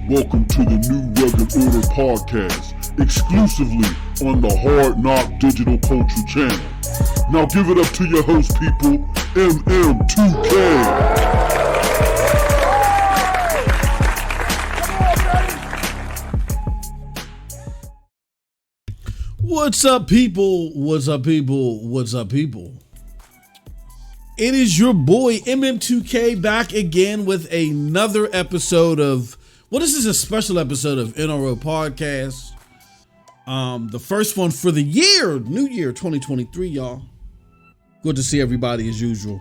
Welcome to the New Rugged Order podcast, exclusively on the Hard Knock Digital Culture channel. Now give it up to your host, people, MM2K. What's up, people? What's up, people? What's up, people? It is your boy MM2K back again with another episode of, well, this is a special episode of NRO Podcast. The first one for the year, New Year 2023, y'all. Good to see everybody as usual.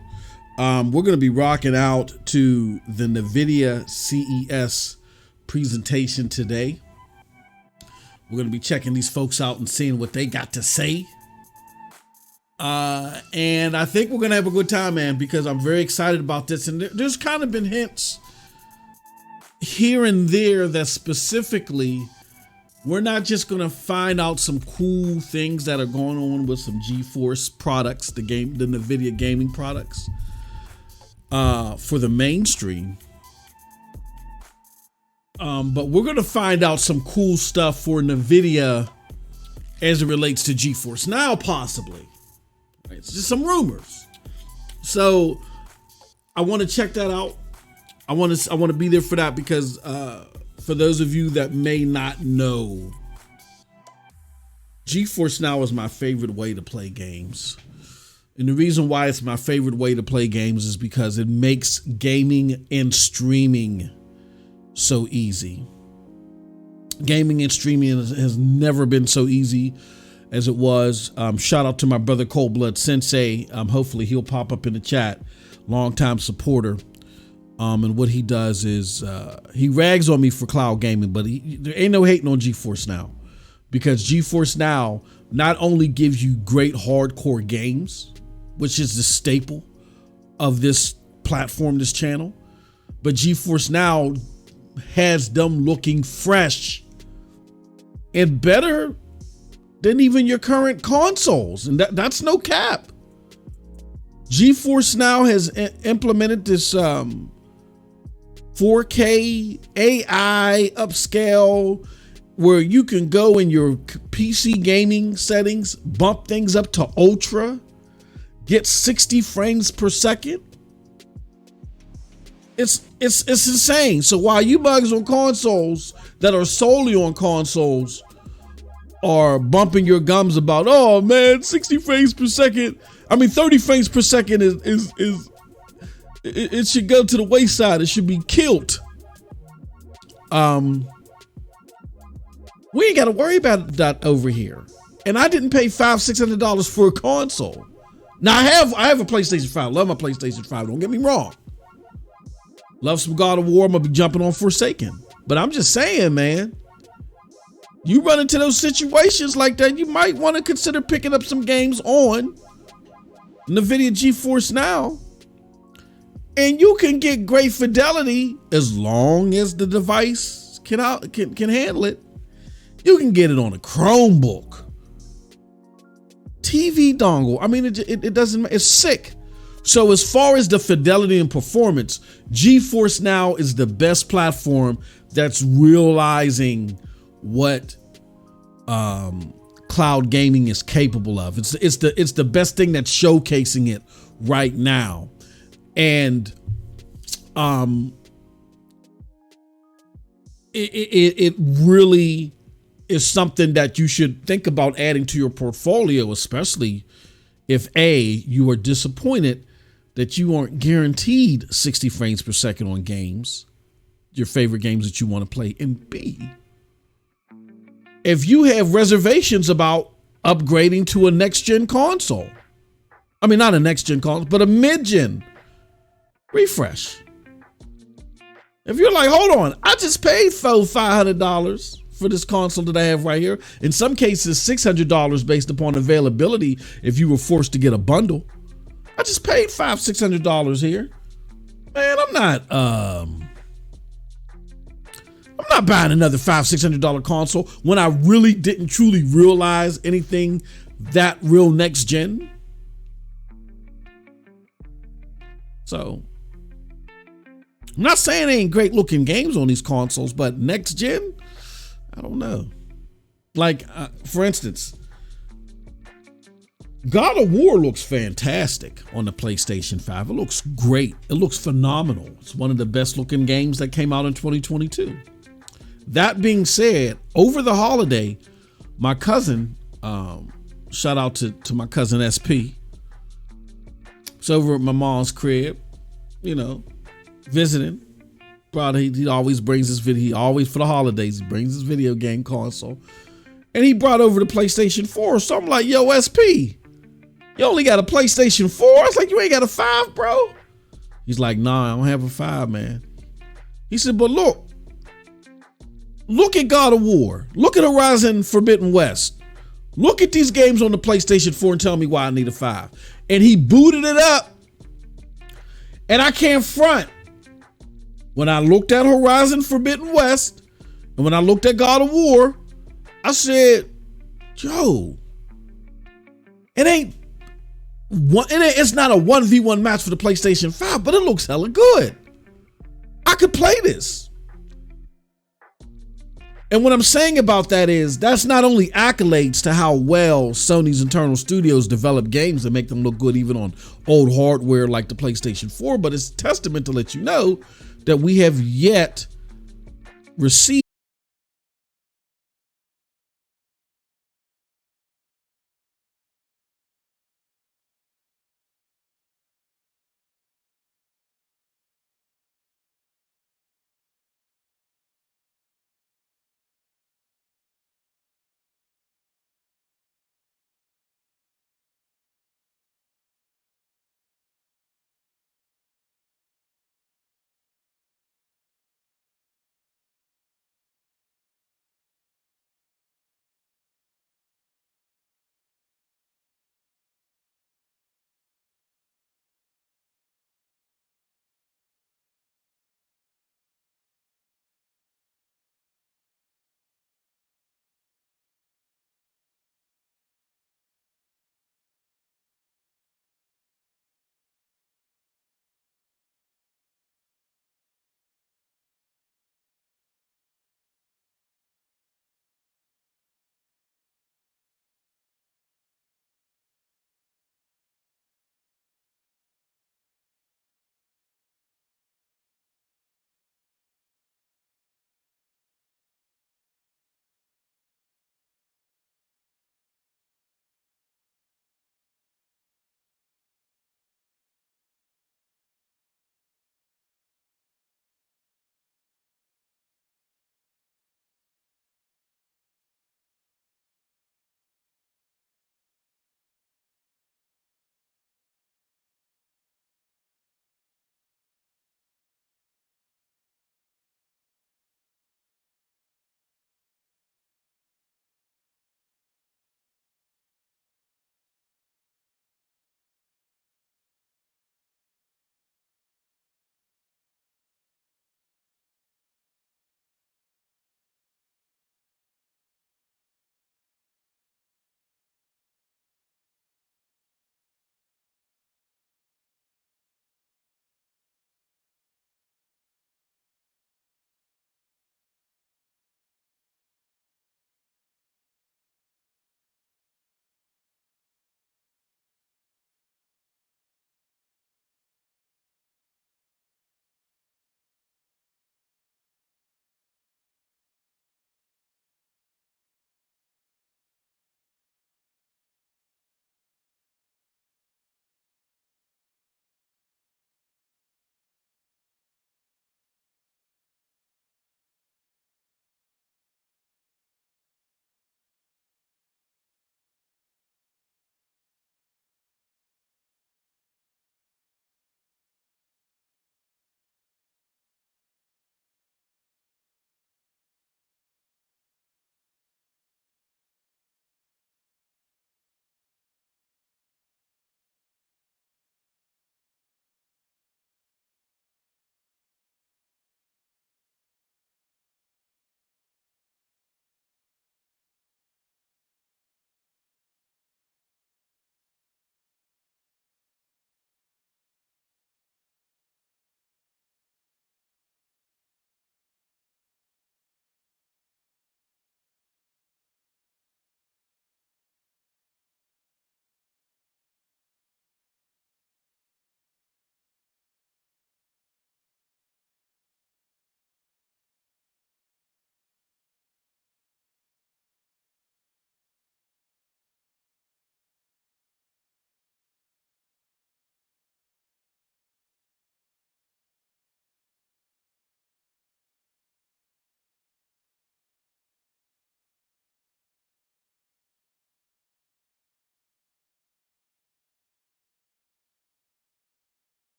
We're going to be rocking out to the Nvidia CES presentation today. We're going to be checking these folks out and seeing what they got to say. And I think we're going to have a good time, man, because I'm very excited about this. And there's kind of been hints here and there that specifically we're not just going to find out some cool things that are going on with some Geforce products, the Nvidia gaming products, for the mainstream. But we're going to find out some cool stuff for Nvidia as it relates to Geforce Now, possibly. It's just some rumors. So I want to check that out. I want to be there for that because for those of you that may not know, Geforce Now is my favorite way to play games. And the reason why it's my favorite way to play games is because it makes gaming and streaming so easy. Gaming and streaming has never been so easy as it was. Shout out to my brother Cold Blood Sensei. Hopefully he'll pop up in the chat. Longtime supporter. And what he does is he rags on me for cloud gaming, but there ain't no hating on Geforce Now, because Geforce Now not only gives you great hardcore games, which is the staple of this platform, this channel, but Geforce Now has them looking fresh and better than even your current consoles. And that's no cap. Geforce Now has implemented this 4K AI upscale where you can go in your PC gaming settings, bump things up to ultra, get 60 frames per second. It's insane. So while you bugs on consoles that are solely on consoles are bumping your gums about, oh man, 60 frames per second. I mean, 30 frames per second is it should go to the wayside. It should be killed. We ain't got to worry about that over here. And I didn't pay $500-600 for a console. Now I have a PlayStation 5. Love my PlayStation 5. Don't get me wrong. Love some God of War. I'm gonna be jumping on Forsaken. But I'm just saying, man, you run into those situations like that, you might want to consider picking up some games on Nvidia Geforce Now. And you can get great fidelity as long as the device can handle it. You can get it on a Chromebook, TV dongle. I mean, it doesn't, it's sick. So as far as the fidelity and performance, Geforce Now is the best platform that's realizing what cloud gaming is capable of. It's the best thing that's showcasing it right now. And it really is something that you should think about adding to your portfolio, especially if you are disappointed that you aren't guaranteed 60 frames per second on games, your favorite games that you want to play, and B, if you have reservations about upgrading to a next-gen console. I mean, not a next-gen console, but a mid-gen refresh. If you're like, hold on, I just paid $500 for this console that I have right here. In some cases, $600 based upon availability if you were forced to get a bundle. I just paid $500-600 here. Man, I'm not buying another $500-600 console when I really didn't truly realize anything that real next gen. So I'm not saying they ain't great looking games on these consoles, but next gen, I don't know. Like, for instance, God of War looks fantastic on the PlayStation 5. It looks great. It looks phenomenal. It's one of the best looking games that came out in 2022. That being said, over the holiday, my cousin, shout out to my cousin SP, it's over at my mom's crib, you know, visiting. Probably he always brings his video. He always, for the holidays, he brings his video game console. And he brought over the PlayStation 4. So I'm like, yo, SP, you only got a PlayStation 4? I was like, you ain't got a 5, bro? He's like, nah, I don't have a 5, man. He said, but look at God of War. Look at Horizon Forbidden West. Look at these games on the PlayStation 4 and tell me why I need a 5. And he booted it up. And I can't front. When I looked at Horizon Forbidden West and when I looked at God of War, I said, yo, it's not a 1v1 match for the PlayStation 5, but it looks hella good. I could play this. And what I'm saying about that is that's not only accolades to how well Sony's internal studios develop games that make them look good even on old hardware like the PlayStation 4, but it's testament to let you know that we have yet received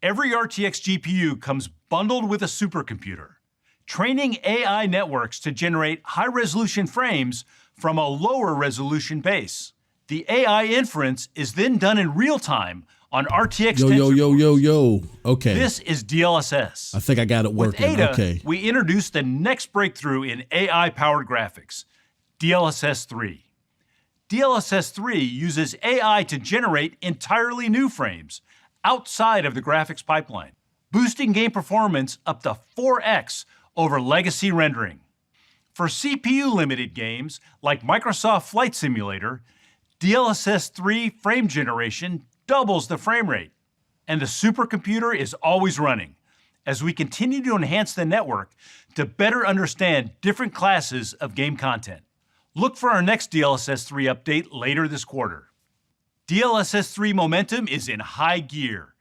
Every RTX GPU comes bundled with a supercomputer, training AI networks to generate high-resolution frames from a lower-resolution base. The AI inference is then done in real time on RTX tensor cores. Okay. This is DLSS. I think I got it working. With Ada, okay. we introduced the next breakthrough in AI-powered graphics, DLSS 3. DLSS 3 uses AI to generate entirely new frames outside of the graphics pipeline, boosting game performance up to 4x over legacy rendering. For CPU-limited games like Microsoft Flight Simulator, DLSS 3 frame generation doubles the frame rate, and the supercomputer is always running as we continue to enhance the network to better understand different classes of game content. Look for our next DLSS 3 update later this quarter. DLSS 3 momentum is in high gear.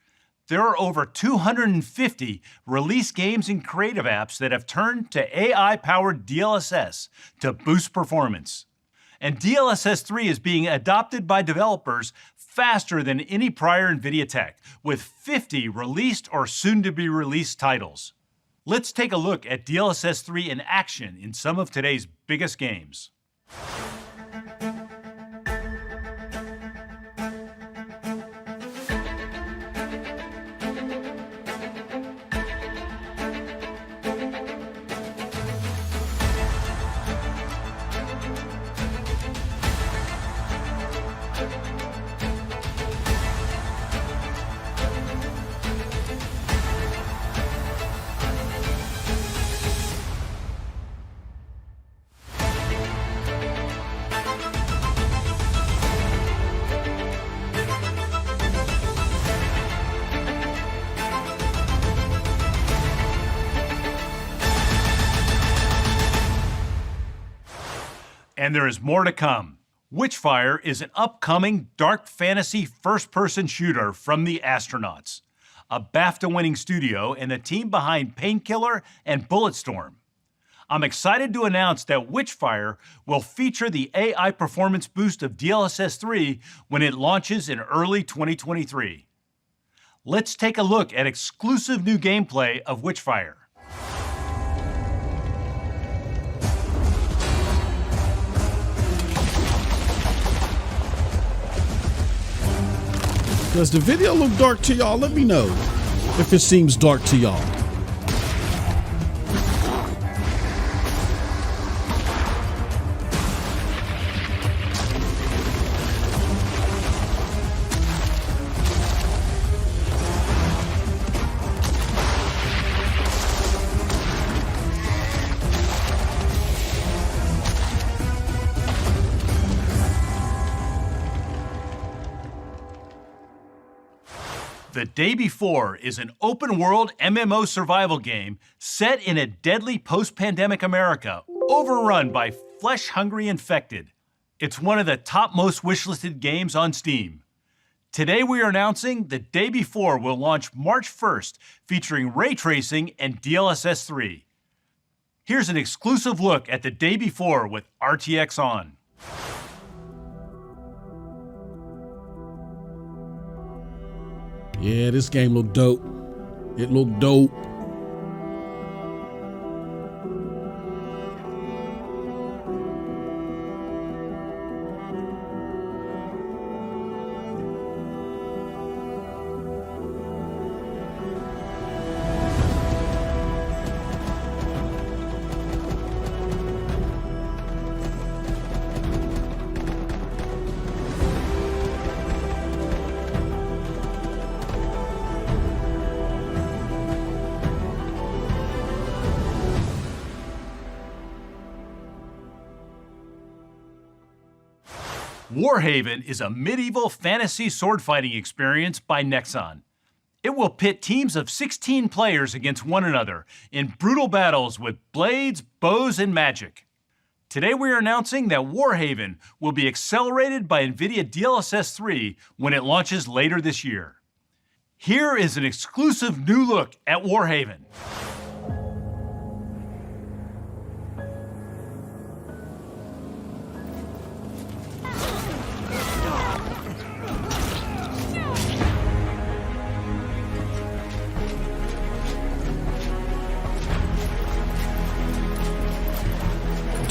There are over 250 released games and creative apps that have turned to AI-powered DLSS to boost performance. And DLSS 3 is being adopted by developers faster than any prior Nvidia tech, with 50 released or soon-to-be-released titles. Let's take a look at DLSS 3 in action in some of today's biggest games. And there is more to come. Witchfire is an upcoming dark fantasy first-person shooter from the Astronauts, a BAFTA-winning studio and the team behind Painkiller and Bulletstorm. I'm excited to announce that Witchfire will feature the AI performance boost of DLSS 3 when it launches in early 2023. Let's take a look at exclusive new gameplay of Witchfire. Does the video look dark to y'all? Let me know if it seems dark to y'all. The Day Before is an open-world MMO survival game set in a deadly post-pandemic America, overrun by flesh-hungry infected. It's one of the top most wishlisted games on Steam. Today we are announcing The Day Before will launch March 1st, featuring ray tracing and DLSS 3. Here's an exclusive look at The Day Before with RTX on. Yeah, this game looked dope. It looked dope. Warhaven is a medieval fantasy sword fighting experience by Nexon. It will pit teams of 16 players against one another in brutal battles with blades, bows, and magic. Today we are announcing that Warhaven will be accelerated by Nvidia DLSS 3 when it launches later this year. Here is an exclusive new look at Warhaven.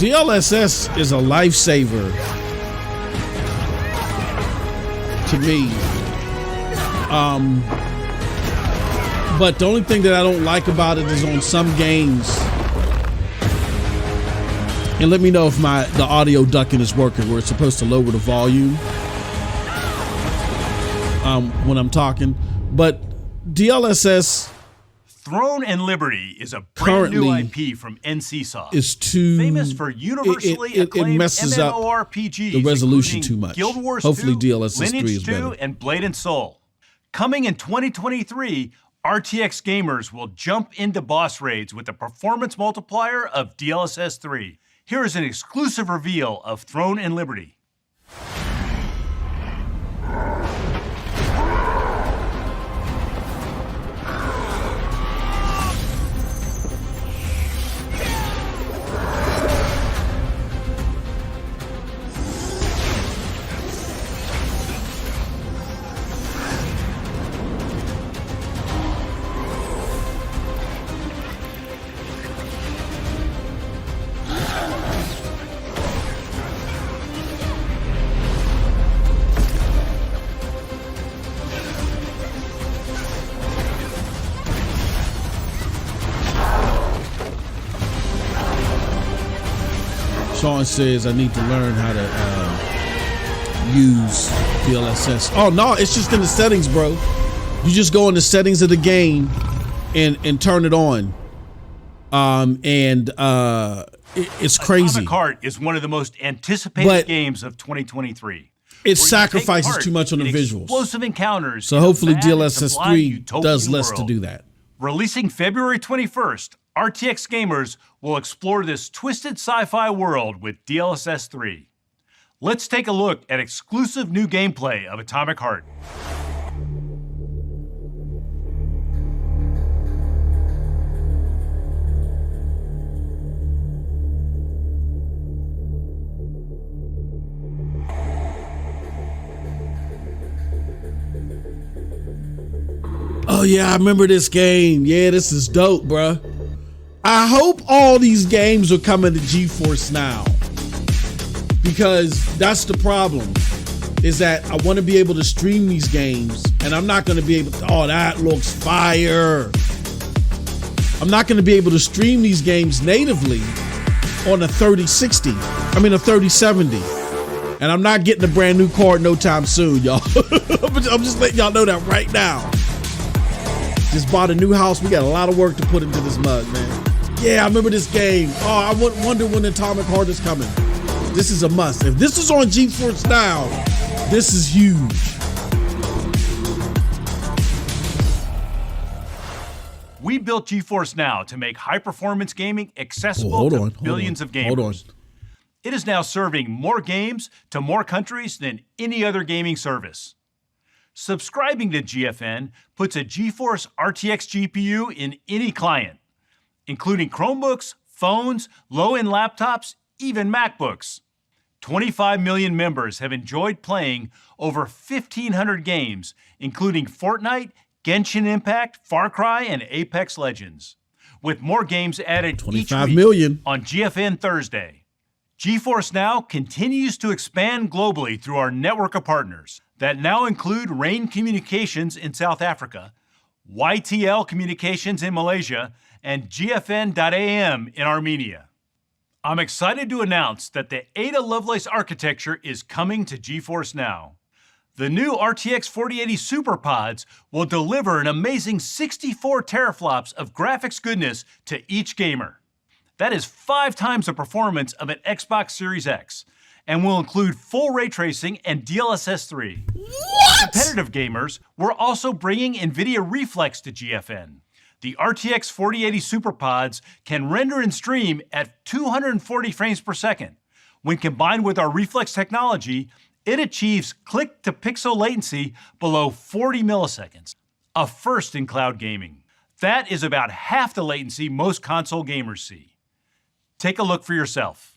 DLSS is a lifesaver to me. But the only thing that I don't like about it is on some games, and let me know if the audio ducking is working, where it's supposed to lower the volume when I'm talking. But DLSS Throne and Liberty is a brand new IP from NCSoft. Is too famous for universally acclaimed messes MMORPGs, up the resolution including too much. Guild Wars Hopefully 2, DLSS 3 Lineage is 2, better. and Blade and Soul. Coming in 2023, RTX gamers will jump into boss raids with the performance multiplier of DLSS 3. Here is an exclusive reveal of Throne and Liberty. Sean says I need to learn how to use DLSS. Oh no, it's just in the settings, bro. You just go in the settings of the game and turn it on. It's crazy. Atomic Heart is one of the most anticipated games of 2023. It sacrifices too much on the visuals. Explosive encounters. So hopefully DLSS 3 does less to do that. Releasing February 21st, RTX gamers will explore this twisted sci-fi world with DLSS 3. Let's take a look at exclusive new gameplay of Atomic Heart. Oh yeah, I remember this game. Yeah, this is dope, bruh. I hope all these games are coming to GeForce Now, because that's the problem, is that I want to be able to stream these games, and I'm not going to be able to, oh, that looks fire. I'm not going to be able to stream these games natively on a 3060. I mean a 3070. And I'm not getting a brand new card no time soon, y'all. I'm just letting y'all know that right now. Just bought a new house. We got a lot of work to put into this mug, man. Yeah, I remember this game. Oh, I wonder when Atomic Heart is coming. This is a must. If this is on GeForce Now, this is huge. We built GeForce Now to make high-performance gaming accessible to billions of gamers. Hold on. It is now serving more games to more countries than any other gaming service. Subscribing to GFN puts a GeForce RTX GPU in any client, including Chromebooks, phones, low-end laptops, even MacBooks. 25 million members have enjoyed playing over 1,500 games, including Fortnite, Genshin Impact, Far Cry, and Apex Legends, with more games added each week on GFN Thursday. GeForce Now continues to expand globally through our network of partners that now include Rain Communications in South Africa, YTL Communications in Malaysia, and GFN.am in Armenia. I'm excited to announce that the Ada Lovelace architecture is coming to GeForce Now. The new RTX 4080 SuperPods will deliver an amazing 64 teraflops of graphics goodness to each gamer. That is 5 times the performance of an Xbox Series X, and will include full ray tracing and DLSS 3. What? For competitive gamers, we're also bringing Nvidia Reflex to GFN. The RTX 4080 SuperPods can render and stream at 240 frames per second. When combined with our Reflex technology, it achieves click-to-pixel latency below 40 milliseconds, a first in cloud gaming. That is about half the latency most console gamers see. Take a look for yourself.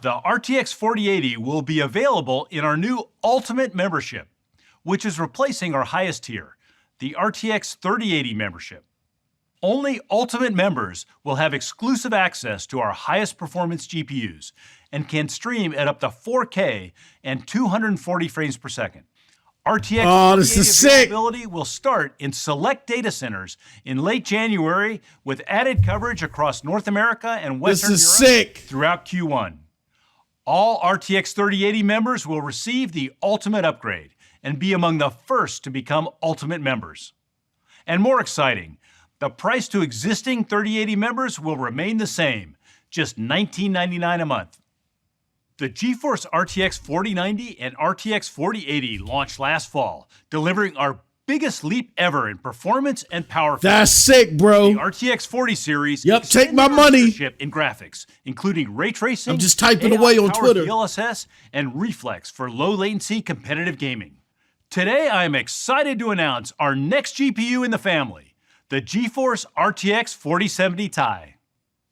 The RTX 4080 will be available in our new Ultimate membership, which is replacing our highest tier, the RTX 3080 membership. Only Ultimate members will have exclusive access to our highest performance GPUs and can stream at up to 4K and 240 frames per second. RTX this is sick. availability will start in select data centers in late January with added coverage across North America and Western Europe sick. throughout Q1. All RTX 3080 members will receive the Ultimate upgrade and be among the first to become Ultimate members. And more exciting, the price to existing 3080 members will remain the same, just $19.99 a month. The Geforce RTX 4090 and RTX 4080 launched last fall, delivering our biggest leap ever in performance and power. That's sick, bro. The RTX 40 series. Yep, take my money. In graphics, including ray tracing. I'm just typing away on Twitter. DLSS and reflex for low latency competitive gaming. Today, I am excited to announce our next GPU in the family, the Geforce RTX 4070 Ti.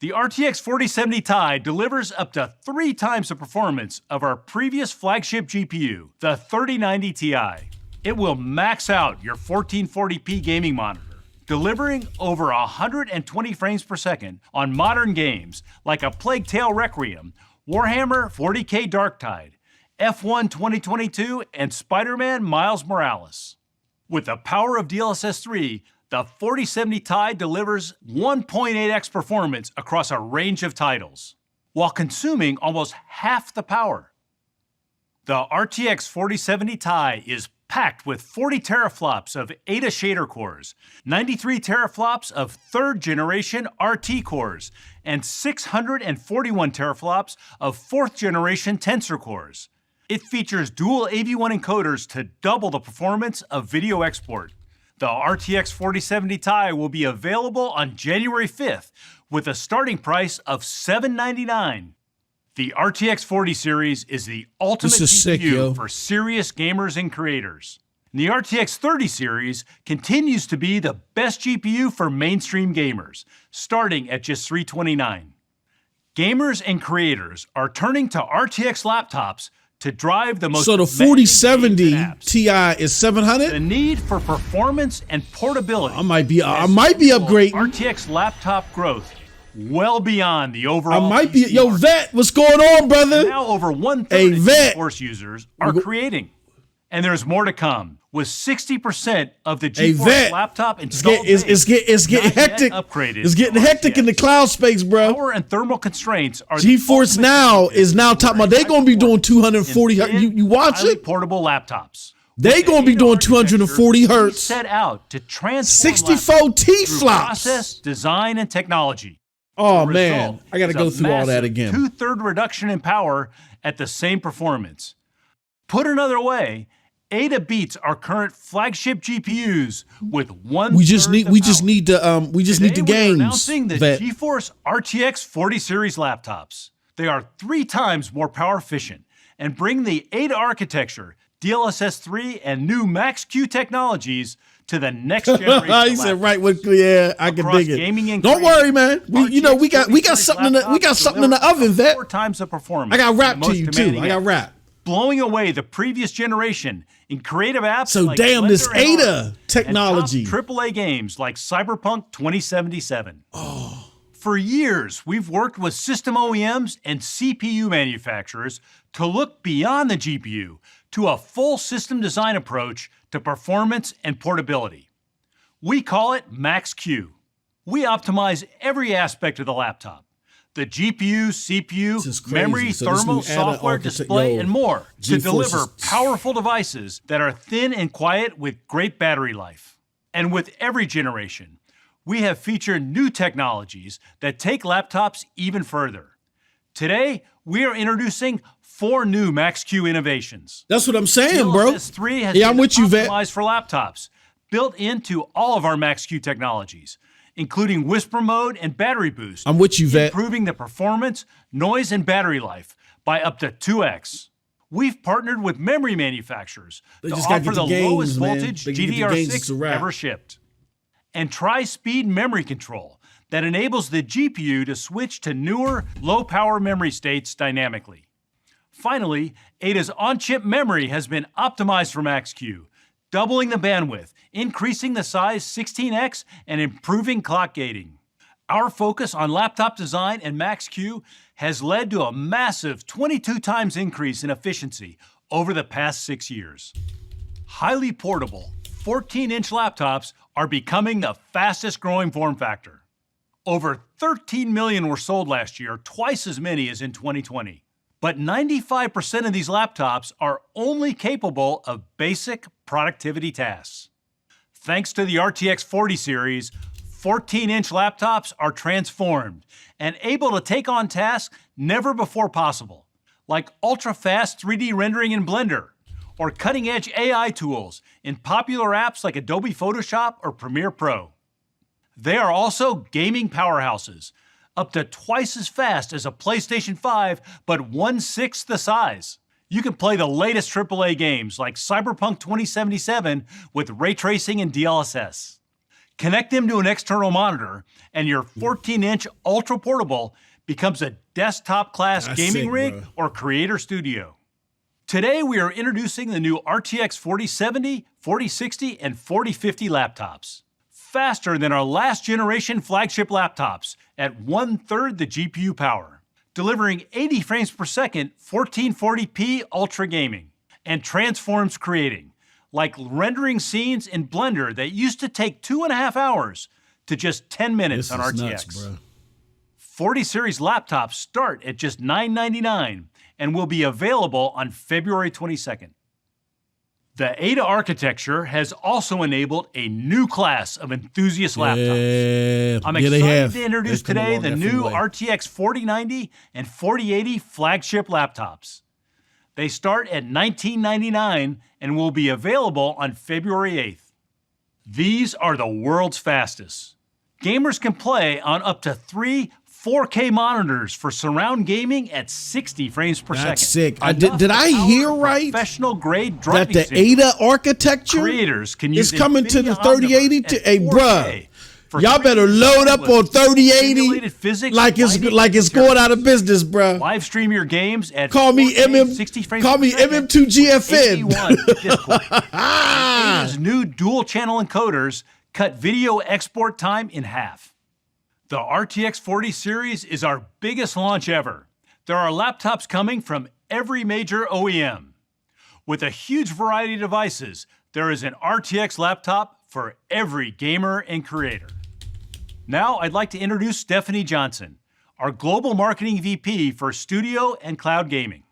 The RTX 4070 Ti delivers up to 3 times the performance of our previous flagship GPU, the 3090 Ti. It will max out your 1440p gaming monitor, delivering over 120 frames per second on modern games like A Plague Tale Requiem, Warhammer 40k Darktide, F1 2022, and Spider-Man Miles Morales. With the power of DLSS 3, the 4070 Ti delivers 1.8x performance across a range of titles, while consuming almost half the power. The RTX 4070 Ti is packed with 40 teraflops of Ada shader cores, 93 teraflops of 3rd generation RT cores, and 641 teraflops of 4th generation Tensor cores. It features dual AV1 encoders to double the performance of video export. The RTX 4070 Ti will be available on January 5th with a starting price of $799. The RTX 40 series is the ultimate GPU for serious gamers and creators. The RTX 30 series continues to be the best GPU for mainstream gamers, starting at just $329. Gamers and creators are turning to RTX laptops to drive the most. So the 4070 Ti is 700. The need for performance and portability. I might be upgrading RTX laptop growth well beyond the overall. I might be. Yo, Vet, what's going on, brother? And now over 1/3 of GeForce users are creating, and there's more to come. With 60% of the GeForce laptop installed base, it's getting hectic. It's getting hectic in the cloud space, bro. Power and thermal constraints are. GeForce now is now talking about they gonna be doing 240. You watch it? Portable laptops. They gonna be doing 240 hertz. Set out to transform 64 T-flops. Process, design, and technology. Oh man, I gotta go through all that again. 2/3 reduction in power at the same performance. Put another way, Ada beats our current flagship GPUs with 1/3. We just need the games. Announcing the GeForce RTX 40 series laptops. They are 3 times more power efficient and bring the Ada architecture, DLSS 3, and new Max-Q technologies to the next generation. He said, "Right, yeah, I can dig it." Don't worry, man. We got something in the oven, Vet. 4 times the performance. I got rap to you too. I got rap. Blowing away the previous generation in creative apps. So like damn, this Blender Ada technology. And top AAA games like Cyberpunk 2077. For years, we've worked with system OEMs and CPU manufacturers to look beyond the GPU to a full system design approach to performance and portability. We call it Max-Q. We optimize every aspect of the laptop. The GPU, CPU, memory, thermal, software, display, and more to deliver powerful devices that are thin and quiet with great battery life. And with every generation, we have featured new technologies that take laptops even further. Today, we are introducing 4 new Max-Q innovations. That's what I'm saying, bro. DLSS 3 has been optimized for laptops, built into all of our Max-Q technologies, including whisper mode and battery boost. I'm with you, Vet. Improving the performance, noise, and battery life by up to 2x. We've partnered with memory manufacturers to offer the lowest voltage GDDR6 ever shipped. And tri-speed memory control that enables the GPU to switch to newer, low-power memory states dynamically. Finally, Ada's on-chip memory has been optimized for Max-Q, doubling the bandwidth, increasing the size 16x, and improving clock gating. Our focus on laptop design and Max-Q has led to a massive 22 times increase in efficiency over the past 6 years. Highly portable, 14-inch laptops are becoming the fastest growing form factor. Over 13 million were sold last year, twice as many as in 2020. But 95% of these laptops are only capable of basic productivity tasks. Thanks to the RTX 40 series, 14-inch laptops are transformed and able to take on tasks never before possible, like ultra-fast 3D rendering in Blender, or cutting-edge AI tools in popular apps like Adobe Photoshop or Premiere Pro. They are also gaming powerhouses, up to twice as fast as a PlayStation 5, but 1/6 the size. You can play the latest AAA games like Cyberpunk 2077 with ray tracing and DLSS. Connect them to an external monitor, and your 14-inch ultra-portable becomes a desktop-class gaming rig or creator studio. Today, we are introducing the new RTX 4070, 4060, and 4050 laptops. Faster than our last generation flagship laptops at 1/3 the GPU power, delivering 80 frames per second 1440p ultra gaming, and transforms creating, like rendering scenes in Blender that used to take 2.5 hours to just 10 minutes on RTX. Nuts, 40 series laptops start at just $999 and will be available on February 22nd. The Ada architecture has also enabled a new class of enthusiast laptops. I'm excited to introduce today the new RTX 4090 and 4080 flagship laptops. They start at $1999 and will be available on February 8th. These are the world's fastest. Gamers can play on up to 3 4K monitors for surround gaming at 60 frames per second. That's sick. Did I hear right? Professional grade that the Ada architecture creators can use is coming to the 3080. Hey, bruh, y'all For better load up on 3080 simulated physics, like it's going out of business, bruh. Live stream your games at Call me 60 frames Call per me second MM2 with GFN. AV1 at this point. Ada's new dual channel encoders cut video export time in half. The RTX 40 series is our biggest launch ever. There are laptops coming from every major OEM. With a huge variety of devices, there is an RTX laptop for every gamer and creator. Now I'd like to introduce Stephanie Johnson, our Global Marketing VP for Studio and Cloud Gaming.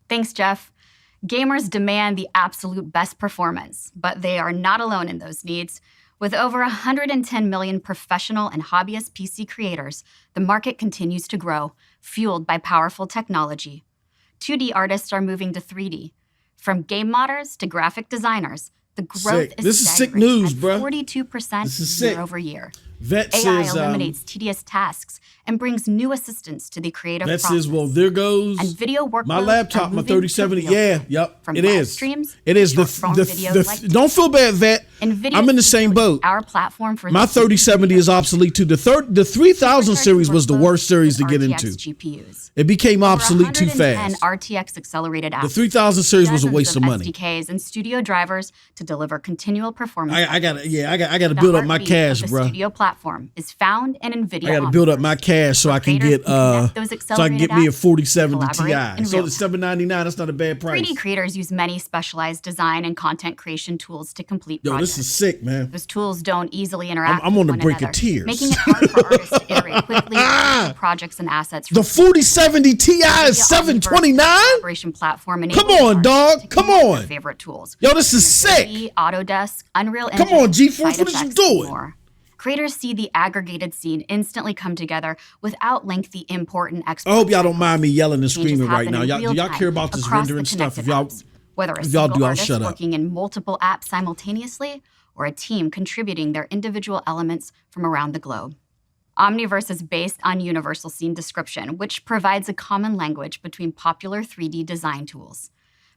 Thanks, Jeff. Gamers demand the absolute best performance, but they are not alone in those needs. With over 110 million professional and hobbyist PC creators, the market continues to grow, fueled by powerful technology. 2D artists are moving to 3D. From game modders to graphic designers, the growth is This is sick staggering news, at bro. 42% year over year. Vet AI says, eliminates tedious tasks and brings new assistance to the creative That process. says, well, there goes And video workloads my laptop, are my moving to 3070. real Yeah, time. yep, From it live is. streams It is. to short-form videos like Don't feel bad, Vet. Nvidia I'm in the same boat. Our platform for My 3070 is obsolete too. The 3000 series was the worst series to get into. GPUs. It became obsolete too fast. RTX accelerated apps. The 3000 series was a dozens waste of money. SDKs and studio drivers to deliver continual performance. I gotta The build up my heartbeat cash, of the bro. Studio platform is found in Nvidia. I gotta build up my cash so I can get me a 4070 Ti. So it's $799. That's not a bad price. 3D creators use many specialized design and content creation tools to complete Yo, projects. this is sick, man. Those tools don't easily interact I'm on the with one brink of another, tears. making it hard for artists to iterate quickly on projects and assets. The 4070 Ti is $729. Collaboration platform Come on, dog. Come on. Favorite tools. Yo, this is sick. Autodesk, Unreal Come Engine, on, Geforce. Side What is you Effects, and doing? more. Creators see the aggregated scene instantly come together without lengthy import and export. I hope y'all don't mind me yelling and Changes screaming right happen now. in Do real y'all time care about this across rendering the stuff? If connected y'all apps. Whether a if y'all single do, I'll artist shut up. working in multiple apps simultaneously, or a team contributing their individual elements from around the globe. Omniverse is based on Universal Scene Description, which provides a common language between popular 3D design tools.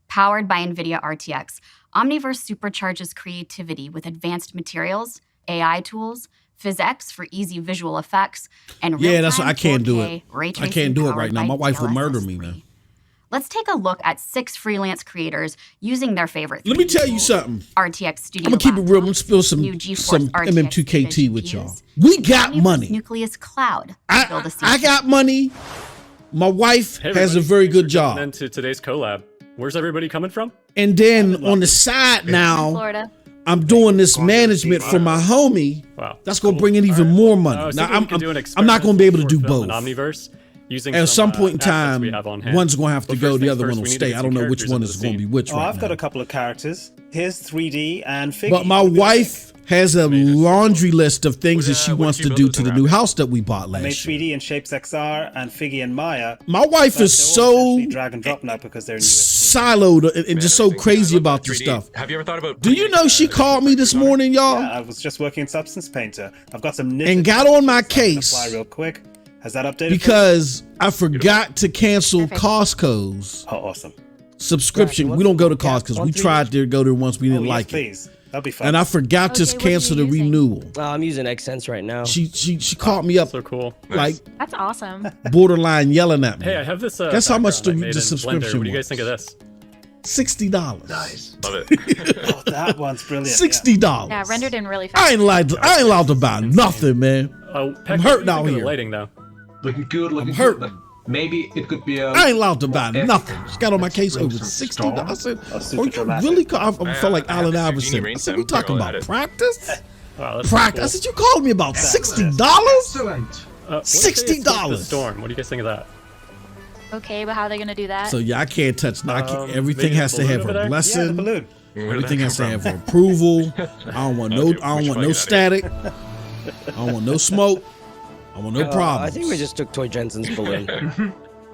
Powered by NVIDIA RTX, Omniverse supercharges creativity with advanced materials, AI tools, PhysX for easy visual effects, and Yeah, that's real-time what I can't do 4K it. ray I tracing can't do it powered right now. by My wife will murder DLSS me, 3. man. Let's take a look at 6 freelance creators using their favorite. Let me 3D tell you tools. something. RTX Studio. I'm gonna keep it real. I'm gonna laptops, spill some new GeForce RTX MM2K tea with GPUs, y'all. We got Omniverse money. Nucleus Cloud. to build a I CPU. got money. My wife Hey, has a everybody. very Thanks good for tuning job. in to today's collab. Where's everybody coming from? And then on the side now, Florida. I'm doing this management for my homie. Wow. That's gonna Cool. bring in even All right. more I money. was Now thinking we could do an I'm not gonna be able to do experimental both. short film in Omniverse using At some point in assets time, we have on hand. one's gonna have to But go, first the things other first, one will we need to stay. get I don't some know which characters one into is the gonna be scene. which Oh, right I've got now. a couple of characters. Here's 3D and Figgy. But my wife has a laundry list of things that she wants to do to the new house that we bought I made last year. 3D and Shapes XR and Figgy and Maya. My wife But is they're all so essentially drag and drop now because they're in USD. siloed and just so crazy about this stuff. Have you ever thought about? Do you know she called me this morning, y'all, Yeah, I was just working in Substance Painter. I've got some knitted and got on my so I can case apply real quick. Has that updated? because I forgot to cancel Costco's Oh, awesome. subscription. We don't go to Costco's. We tried to go there once. We didn't Oh, like yes, it. please. That'll be fun. And I forgot Okay, to what are you cancel the using? renewal. I'm using Xsense right now. She called me up So cool. like That's awesome. borderline yelling at me. Hey, I have this. Guess how much background I the made in subscription Blender. What do you guys was? think of this? $60. Love it. Oh, that one's brilliant. $60. Yeah, rendered in really fast. I ain't allowed to buy nothing, man. Oh, I'm hurting Peck, what do you out think of the here. lighting though. Looking good, looking hurt. good. Maybe it could be a. I ain't allowed to buy epic. nothing. She got on my case Bring over some $60. storm. I said, super "Are you dramatic. really?" I felt like I have Allen this Iverson. Eugenie I said, "We Rain talking sound about at it. practice? Wow, that's Practice?" I Cool. said, "You called me about $60?" Excellent. What if they escape $60. the storm. What do you guys think of that? Okay, but how are they gonna do that? So yeah, I can't touch. No, everything maybe has the to balloon have over her there? Yeah, the blessing. balloon. Everything has to have her approval. I don't want no. I don't want no static. I don't want no smoke. I want no I problems. think we just took Toy Jensen's balloon.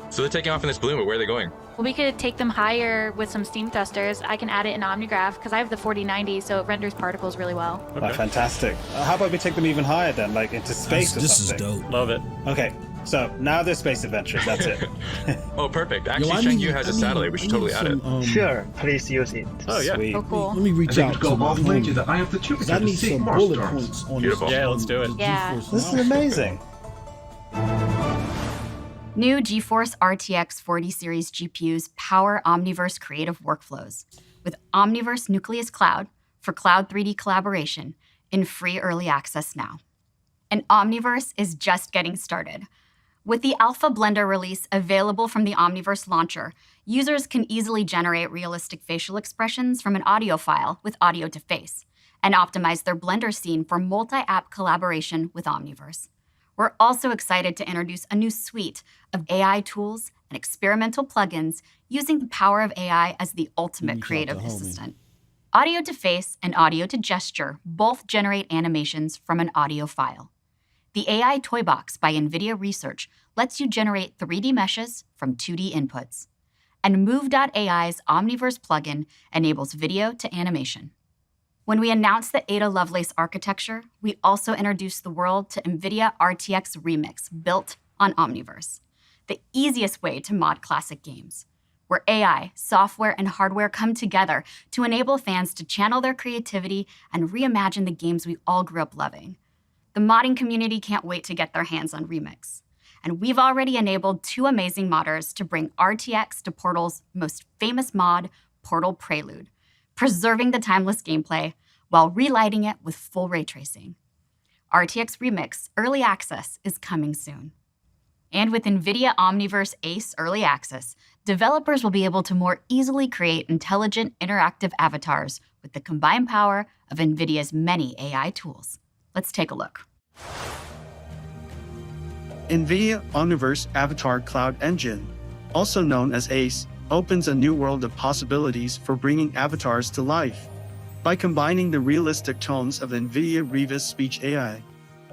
So they're taking off in this balloon, but where are they going? Well, we could take them higher with some steam thrusters. I can add it in OmniGraph because I have the 4090, so it renders particles really well. Oh, fantastic. How about we take them even higher then, like into space or This is something? dope. Love it. Okay, so now they're space adventures. That's it. Oh, perfect. Yo, Actually, I Sheng need- Yu has I a need- satellite. We I should totally need add it. some, Sure, please use it. Oh yeah. Sweet. Oh, cool. Let me reach They out could to go my all the way to homie, the eye of the 'cause Jupiter I to need see some more bullet stars. points on Beautiful. this. Yeah, let's do it. Yeah. GeForce This is now. amazing. New GeForce RTX 40 series GPUs power Omniverse creative workflows with Omniverse Nucleus Cloud for cloud 3D collaboration in free early access now. And Omniverse is just getting started. With the Alpha Blender release available from the Omniverse launcher, users can easily generate realistic facial expressions from an audio file with audio to face and optimize their Blender scene for multi-app collaboration with Omniverse. We're also excited to introduce a new suite of AI tools and experimental plugins using the power of AI as the ultimate creative assistant. Audio to face and audio to gesture both generate animations from an audio file. The AI Toy Box by Nvidia Research lets you generate 3D meshes from 2D inputs. And Move.ai's Omniverse plugin enables video to animation. When we announced the Ada Lovelace architecture, we also introduced the world to Nvidia RTX Remix built on Omniverse, the easiest way to mod classic games, where AI, software, and hardware come together to enable fans to channel their creativity and reimagine the games we all grew up loving. The modding community can't wait to get their hands on Remix. And we've already enabled 2 amazing modders to bring RTX to Portal's most famous mod, Portal Prelude, preserving the timeless gameplay while relighting it with full ray tracing. RTX Remix Early Access is coming soon. And with NVIDIA Omniverse Ace Early Access, developers will be able to more easily create intelligent, interactive avatars with the combined power of NVIDIA's many AI tools. Let's take a look. NVIDIA Omniverse Avatar Cloud Engine, also known as ACE, opens a new world of possibilities for bringing avatars to life. By combining the realistic tones of NVIDIA Revis Speech AI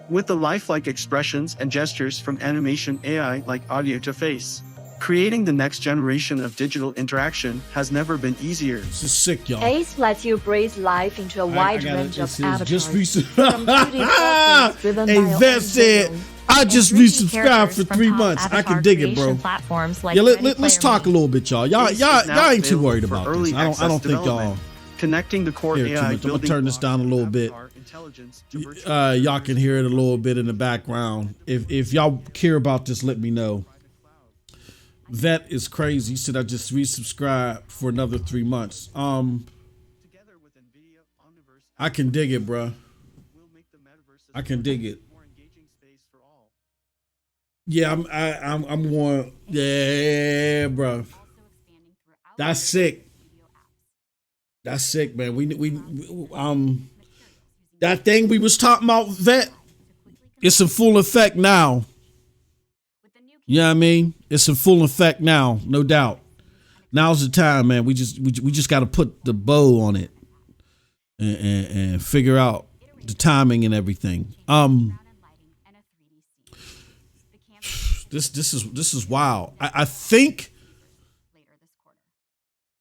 with the lifelike expressions and gestures from animation AI like audio to face, creating the next generation of digital interaction has never been easier. This is sick, y'all. ACE lets you breathe life into a wide range of avatars. Just recent. From 2D portraits driven Hey, by Vet said, I just resubscribed for 3 months. I can dig it, bro. Platforms like Yeah, let's talk a little bit, y'all. Y'all ain't too worried about this. I don't think y'all Connecting the core care too AI much. I'm gonna turn this down a little bit. intelligence to virtual y'all can hear it a little bit in the background. If y'all care about this, let me know. Vet is crazy. He said I just resubscribed for another 3 months. together with Nvidia Omniverse I can dig it, bruh. will make the metaverse I can dig it. more engaging space for all. Yeah, I'm going. Yeah, bro. That's sick. That's sick, man. We that thing we was talking about, Vet, it's in full effect now. You know what I mean? It's in full effect now, no doubt. Now's the time, man. We just got to put the bow on it and figure out the timing and everything. This is wild. I think.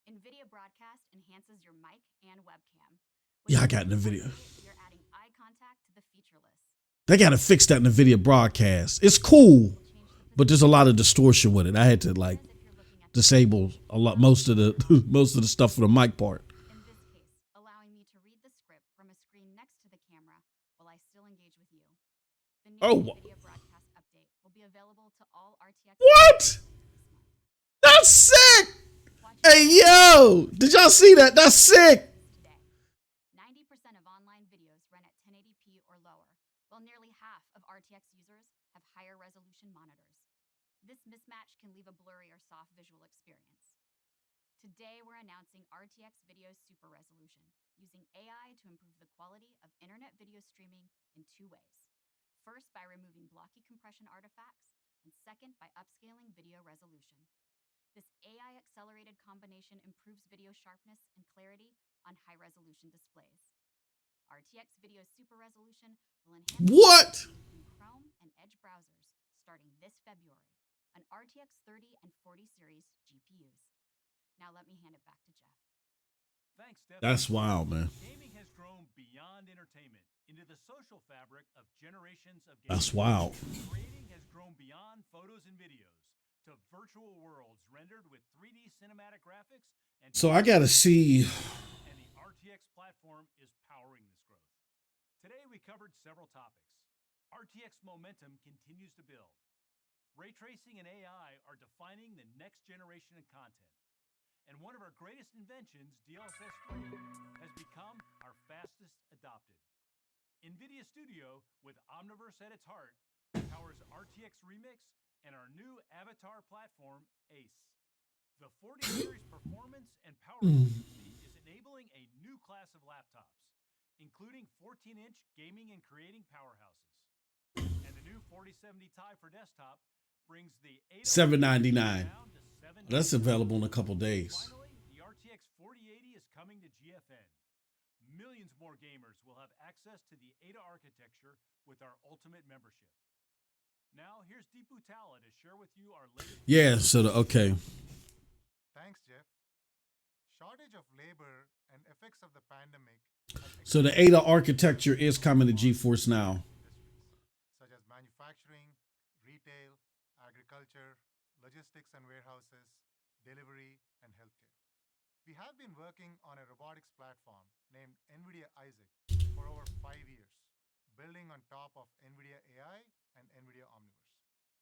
Nvidia Broadcast enhances your mic and webcam. Yeah, I got Nvidia. You're adding eye contact to the feature list. They got to fix that Nvidia Broadcast. It's cool, but there's a lot of distortion with it. I had to like disable most of the stuff for the mic part. In this case, allowing me to read the script from a screen next to the camera while I still engage with you. The new Nvidia Broadcast update will be available to all RTX. What? That's sick. Hey, yo, did y'all see that? That's sick. 90% of online videos run at 1080p or lower, while nearly half of RTX users have higher resolution monitors. This mismatch can leave a blurry or soft visual experience. Today, we're announcing RTX Video Super Resolution, using AI to improve the quality of internet video streaming in 2 ways. First, by removing blocky compression artifacts, and second, by upscaling video resolution. This AI-accelerated combination improves video sharpness and clarity on high-resolution displays. RTX Video Super Resolution will enhance in Chrome and Edge browsers starting this February on RTX 30 and 40 series GPUs. Now let me hand it back to Jeff. Thanks, Steph. That's wild, man. Gaming has grown beyond entertainment into the social fabric of generations of gaming. That's wild. Creating has grown beyond photos and videos to virtual worlds rendered with 3D cinematic graphics and So I gotta see. And the RTX platform is powering this growth. Today we covered several topics. RTX momentum continues to build. Ray tracing and AI are defining the next generation of content. And one of our greatest inventions, DLSS 3, has become our fastest adopted. Nvidia Studio, with Omniverse at its heart, powers RTX Remix and our new avatar platform, ACE. The 40 series performance and power efficiency is enabling a new class of laptops, including 14-inch gaming and creating powerhouses. And the new 4070 Ti for desktop brings the $799. That's available in a couple days. Finally, the RTX 4080 is coming to GFN. Millions more gamers will have access to the Ada architecture with our Ultimate membership. Now, here's Deepu Talla to share with you our latest. Yeah, okay. Thanks, Jeff. Shortage of labor and effects of the pandemic. So the Ada architecture is coming to GeForce now. Such as manufacturing, retail, agriculture, logistics and warehouses, delivery, and healthcare. We have been working on a robotics platform named Nvidia Isaac for over 5 years, building on top of Nvidia AI and Nvidia Omniverse.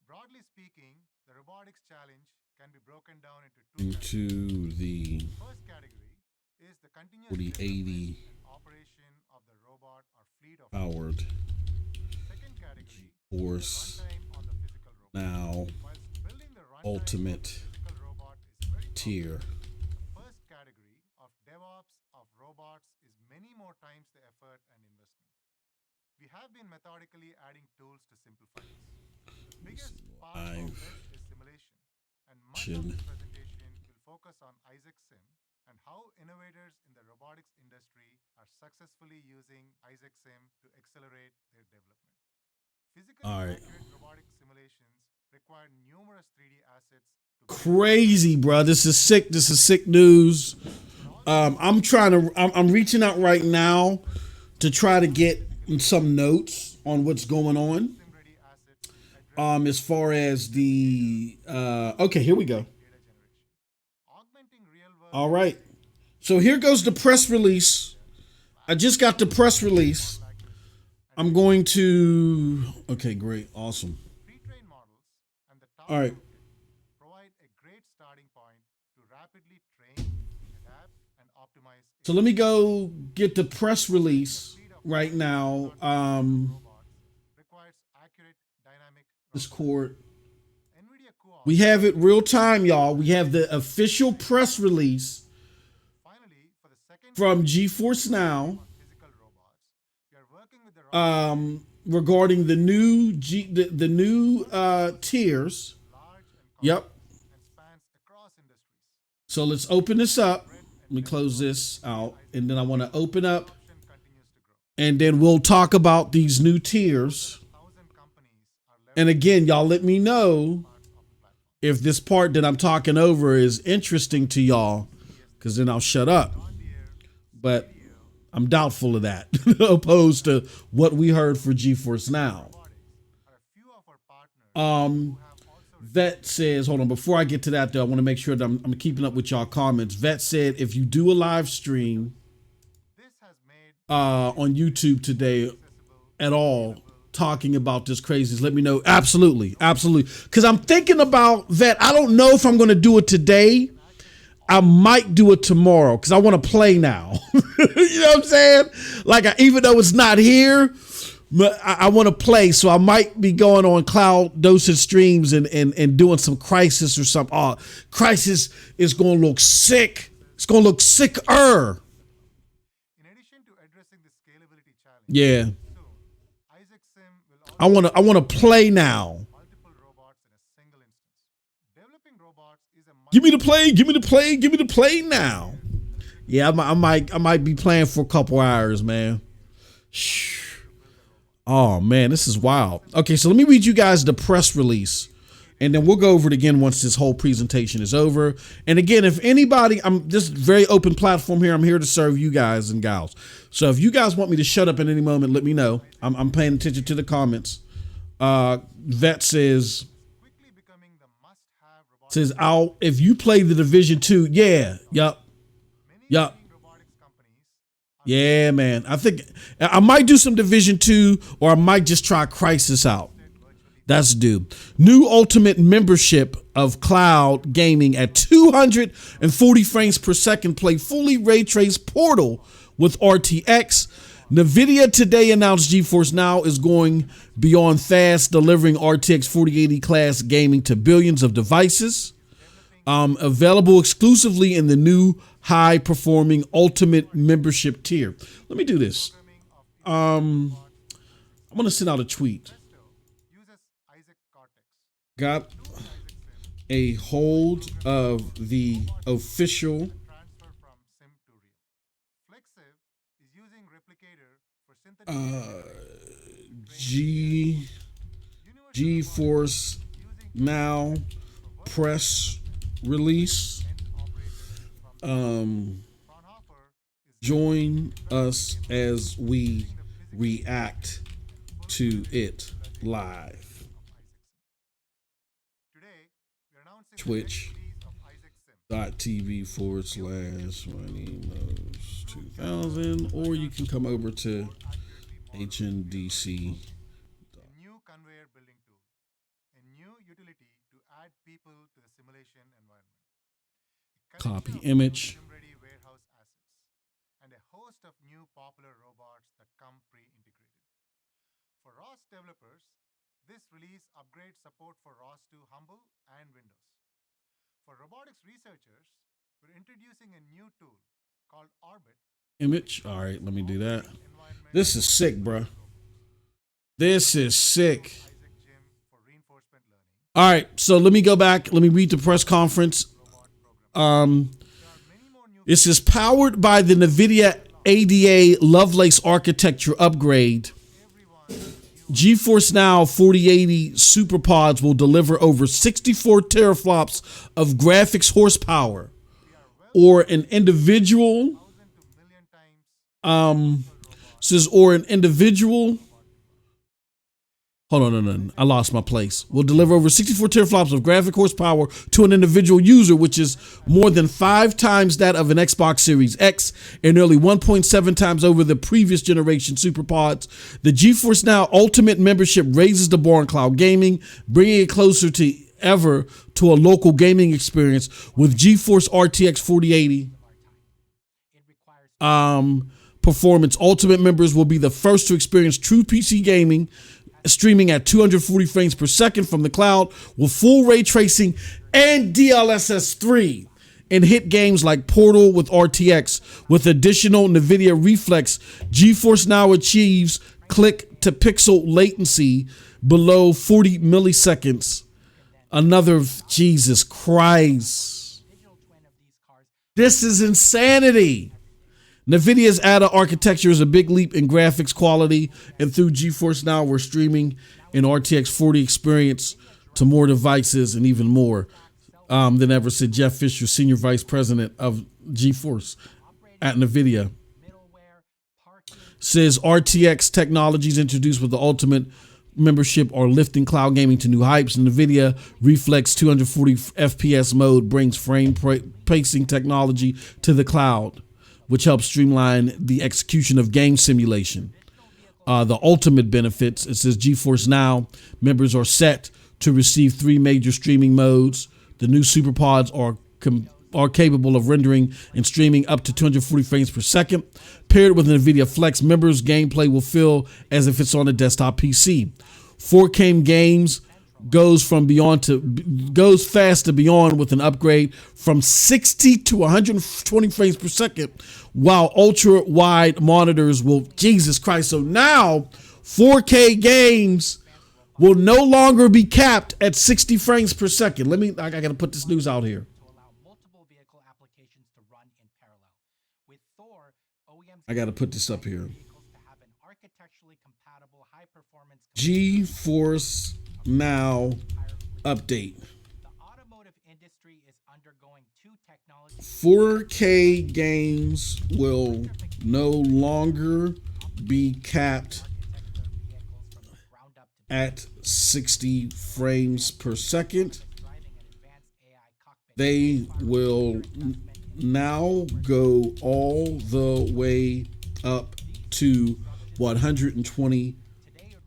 Broadly speaking, the robotics challenge can be broken down into two the first category is the continuous 4080 operation of the robot or fleet of powered second category GeForce on the physical robot. now Building the runtime Ultimate physical robot is very tier. The first category of DevOps of robots is many more times the effort and investment. We have been methodically adding tools to simplify this. The biggest part of this is simulation, and much of this presentation will focus on Isaac Sim and how innovators in the robotics industry are successfully using Isaac Sim to accelerate their development. Physically accurate robotic simulations require numerous 3D assets. Crazy, bro. This is sick. This is sick news. I'm reaching out right now to try to get some notes on what's going on. As far as the okay, here we go. All right. So here goes the press release. I just got the press release. I'm going to. Okay, great, awesome. Pre-trained models and the All right. provide a great starting point to rapidly train, adapt, and optimize. So let me go get the press release right now. Requires accurate dynamic. Discord. We have it real time, y'all. We have the official press release from GeForce Now regarding the new tiers. Yep. So let's open this up. Let me close this out, and then I want to open up, and then we'll talk about these new tiers. And again, y'all let me know if this part that I'm talking over is interesting to y'all, because then I'll shut up. But I'm doubtful of that, opposed to what we heard for GeForce Now. Vet says, hold on, before I get to that though, I want to make sure that I'm keeping up with y'all comments. Vet said, if you do a live stream on YouTube today at all, talking about this craziness, let me know. Absolutely, absolutely. Because I'm thinking about that. I don't know if I'm going to do it today. I might do it tomorrow because I want to play now. You know what I'm saying? Like, even though it's not here, I want to play. So I might be going on Cloud Dosage streams and doing some Crisis or something. Oh, Crisis is going to look sick. It's going to look sicker. Yeah. I want to play now. Give me the play. Give me the play. Give me the play now. Yeah, I might be playing for a couple hours, man. Oh man, this is wild. Okay, so let me read you guys the press release, and then we'll go over it again once this whole presentation is over. And again, if anybody, I'm this very open platform here. I'm here to serve you guys and gals. So if you guys want me to shut up at any moment, let me know. I'm paying attention to the comments. Vet says out if you play the Division 2, yeah, yup. Yeah, man. I think I might do some Division 2, or I might just try Crisis out. That's due. New Ultimate membership of cloud gaming at 240 frames per second. Play fully ray traced Portal with RTX. Nvidia today announced GeForce Now is going beyond fast, delivering RTX 4080 class gaming to billions of devices. Available exclusively in the new high-performing Ultimate membership tier. Let me do this. I'm going to send out a tweet. Got a hold of the official GeForce Now press release. Join us as we react to it live. Twitch.tv/MyNameMos2000, or you can come over to HNDC. Copy image. And a host of new popular robots that come pre-integrated. For ROS developers, this release upgrades support for ROS 2 Humble and Windows. For robotics researchers, we're introducing a new tool called Orbit. Image. All right, let me do that. This is sick, bro. This is sick. All right, so let me go back. Let me read the press conference. This is powered by the Nvidia ADA Lovelace architecture upgrade. GeForce Now 4080 SuperPods will deliver over 64 teraflops of graphics horsepower, or an individual. Says or an individual. Hold on, no. I lost my place. Will deliver over 64 teraflops of graphic horsepower to an individual user, which is more than 5 times that of an Xbox Series X and nearly 1.7 times over the previous generation SuperPods. The GeForce Now Ultimate membership raises the bar in cloud gaming, bringing it closer to ever to a local gaming experience with GeForce RTX 4080. Performance. Ultimate members will be the first to experience true PC gaming, streaming at 240 frames per second from the cloud with full ray tracing and DLSS 3, and hit games like Portal with RTX. With additional Nvidia Reflex, GeForce Now achieves click to pixel latency below 40 milliseconds. Another, Jesus Christ. This is insanity. NVIDIA's Ada architecture is a big leap in graphics quality, and through GeForce Now, we're streaming an RTX 40 experience to more devices and even more than ever, said Jeff Fisher, Senior Vice President of GeForce at NVIDIA. Says RTX technologies introduced with the Ultimate membership are lifting cloud gaming to new heights. NVIDIA Reflex 240 FPS mode brings frame pacing technology to the cloud, which helps streamline the execution of game simulation. The ultimate benefits, it says GeForce Now members are set to receive 3 major streaming modes. The new SuperPods are capable of rendering and streaming up to 240 frames per second. Paired with NVIDIA Flex, members' gameplay will feel as if it's on a desktop PC. 4K games goes fast to beyond with an upgrade from 60 to 120 frames per second, while ultra wide monitors will, Jesus Christ. So now 4K games will no longer be capped at 60 frames per second. I gotta put this news out here. I gotta put this up here. GeForce Now update. 4K games will no longer be capped at 60 frames per second. They will now go all the way up to 120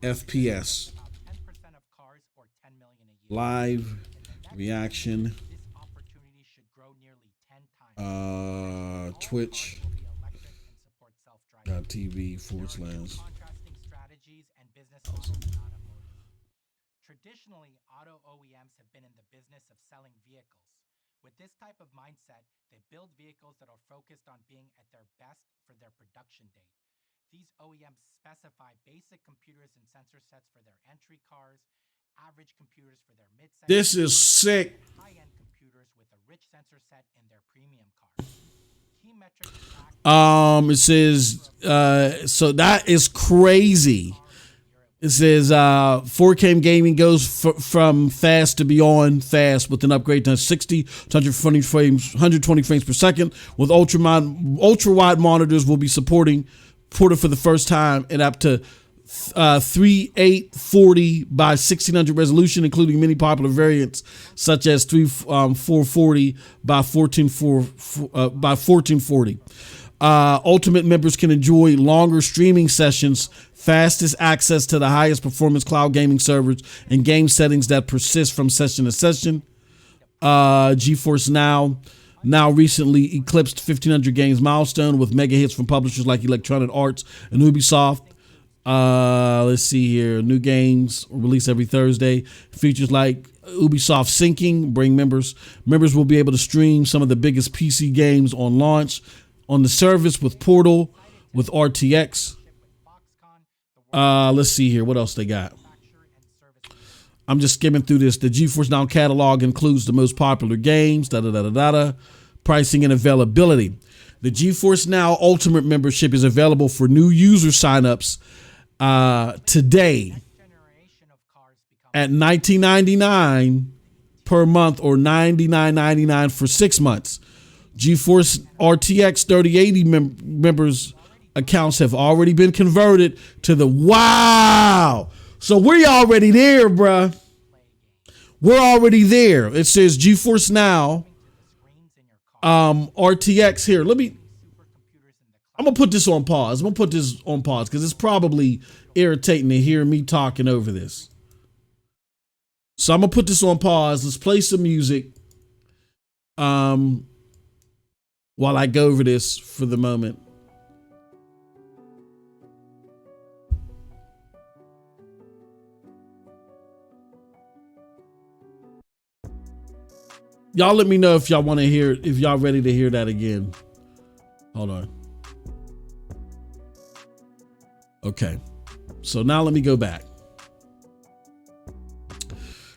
FPS. Live reaction. Twitch.tv/. Traditionally, auto OEMs have been in the business of selling vehicles. With this type of mindset, they build vehicles that are focused on being at their best for their production date. These OEMs specify basic computers and sensor sets for their entry cars, average computers for their mid-segment. This is sick. High-end computers with a rich sensor set in their premium cars. Key metrics. It says so that is crazy. It says 4K gaming goes from fast to beyond fast with an upgrade to 60 to 120 frames per second. With ultra wide monitors will be ported for the first time at up to 3840 by 1600 resolution, including many popular variants such as 3440 by 1440. Ultimate members can enjoy longer streaming sessions, fastest access to the highest performance cloud gaming servers, and game settings that persist from session to session. GeForce Now recently eclipsed 1,500 games milestone with mega hits from publishers like Electronic Arts and Ubisoft. Let's see here. New games released every Thursday. Features like Ubisoft Syncing bring members will be able to stream some of the biggest PC games on launch on the service with Portal, with RTX. Let's see here. What else they got? I'm just skimming through this. The GeForce Now catalog includes the most popular games, pricing and availability. The GeForce Now Ultimate membership is available for new user signups today at $19.99 per month or $99.99 for 6 months. GeForce RTX 3080 members accounts have already been converted to the So we're already there, bruh. We're already there. It says GeForce Now, RTX here. I'm gonna put this on pause. Because it's probably irritating to hear me talking over this. So I'm gonna put this on pause. Let's play some music. While I go over this for the moment. Y'all let me know if y'all want to hear, if y'all ready to hear that again. Hold on. Okay. So now let me go back.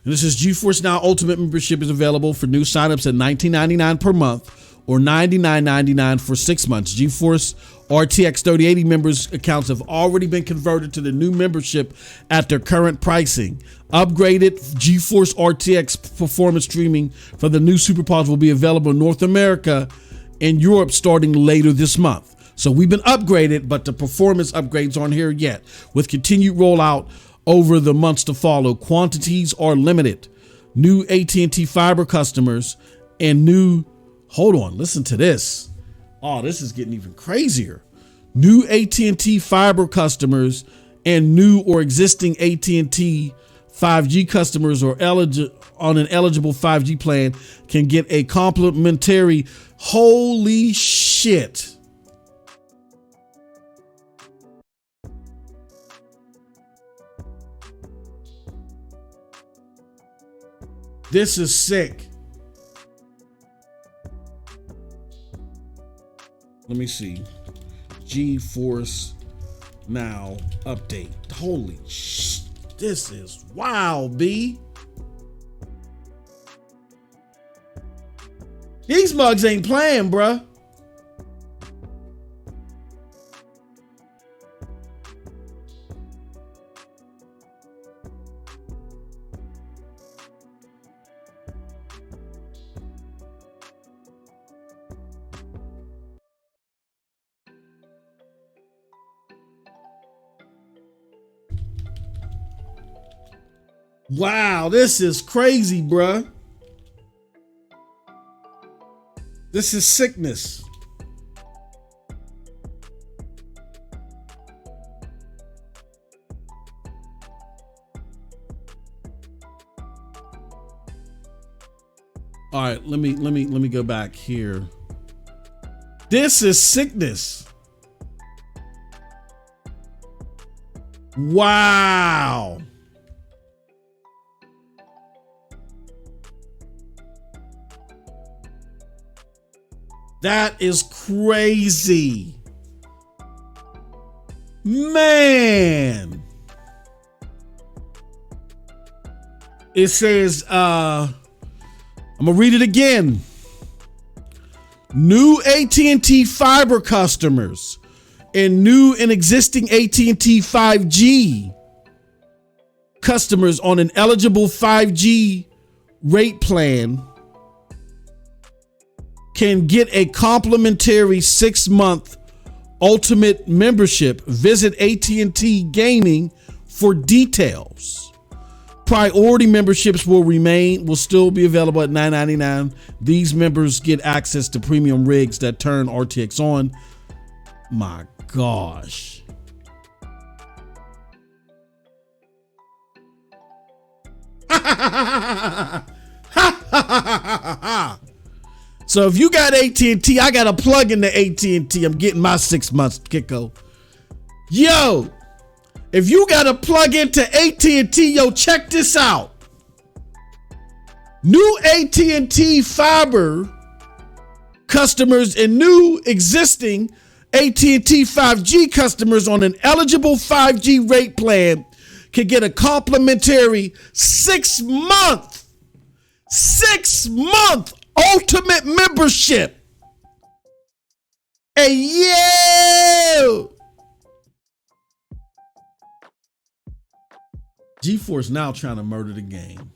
And this is GeForce Now Ultimate membership is available for new signups at $19.99 per month or $99.99 for 6 months. GeForce RTX 3080 members accounts have already been converted to the new membership at their current pricing. Upgraded GeForce RTX performance streaming for the new SuperPODs will be available in North America and Europe starting later this month. So we've been upgraded, but the performance upgrades aren't here yet. With continued rollout over the months to follow, quantities are limited. New AT&T fiber customers and new, hold on, listen to this. Oh, this is getting even crazier. New AT&T fiber customers and new or existing AT&T 5G customers or on an eligible 5G plan can get a complimentary, holy shit. This is sick. Let me see. GeForce Now update. Holy shit. This is wild, B. These mugs ain't playing, bruh. Wow, this is crazy, bruh. This is sickness. All right, let me go back here. This is sickness. Wow. That is crazy. Man. It says, I'm gonna read it again. New AT&T fiber customers and new and existing AT&T 5G customers on an eligible 5G rate plan can get a complimentary 6-month ultimate membership. Visit AT&T Gaming for details. Priority memberships will still be available at $9.99. These members get access to premium rigs that turn RTX on. My gosh. So if you got AT&T, I got to plug into AT&T. I'm getting my 6 months, Kiko. Yo, if you got to plug into AT&T, yo, check this out. New AT&T fiber customers and new existing AT&T 5G customers on an eligible 5G rate plan can get a complimentary 6-month ultimate membership. Hey, yo! GeForce Now trying to murder the game.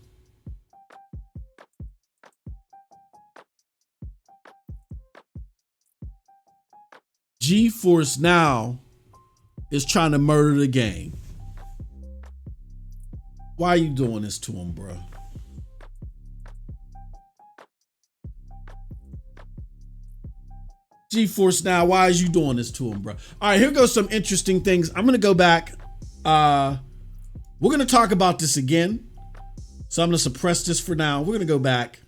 GeForce Now is trying to murder the game. Why are you doing this to him, bro? Geforce Now, why is you doing this to him, bro? All right, here goes some interesting things. I'm gonna go back. We're gonna talk about this again. So I'm gonna suppress this for now. We're gonna go back.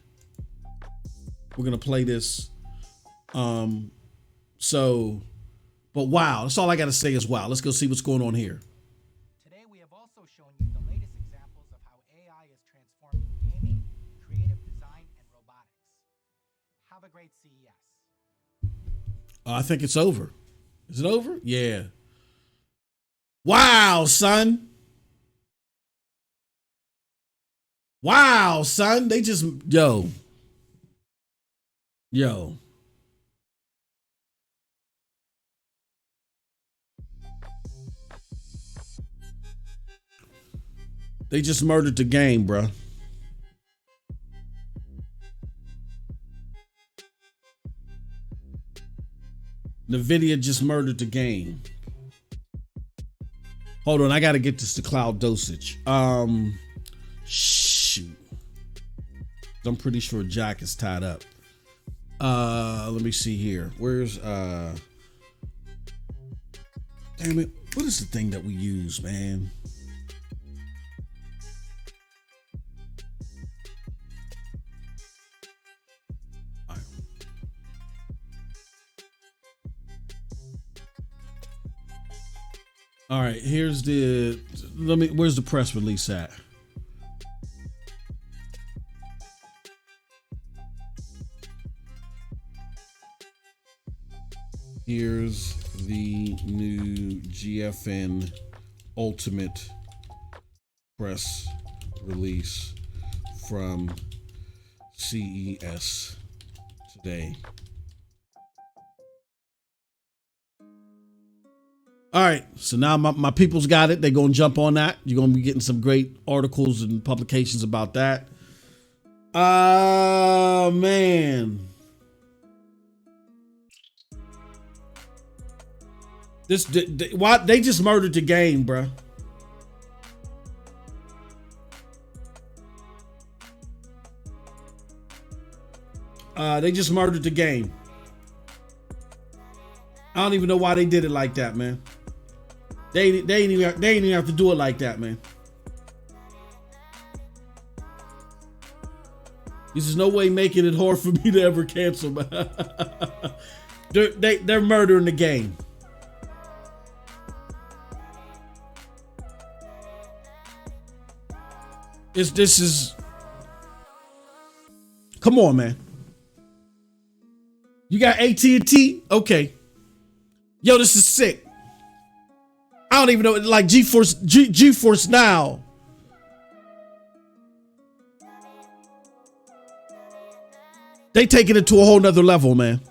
We're gonna play this. But wow, that's all I gotta say is wow. Let's go see what's going on here. Today we have also shown you the latest examples of how AI is transforming gaming, creative design, and robotics. Have a great CES. I think it's over. Is it over? Yeah. Wow, son. Wow, son. They just, yo. They just murdered the game, bruh. Nvidia just murdered the game. Hold on, I gotta get this to cloud dosage. Shoot. I'm pretty sure Jack is tied up. Let me see here. Where's damn it. What is the thing that we use, man? All right, here's the, where's the press release at? Here's the new GFN Ultimate press release from CES today. All right, so now my people's got it. They're going to jump on that. You're going to be getting some great articles and publications about that. Man. Why they just murdered the game, bruh. They just murdered the game. I don't even know why they did it like that, man. They ain't even have to do it like that, man. This is no way making it hard for me to ever cancel, man. They're murdering the game. This is. Come on, man. You got AT&T? Okay. Yo, this is sick. I don't even know, like GeForce Now. They taking it to a whole nother level, man.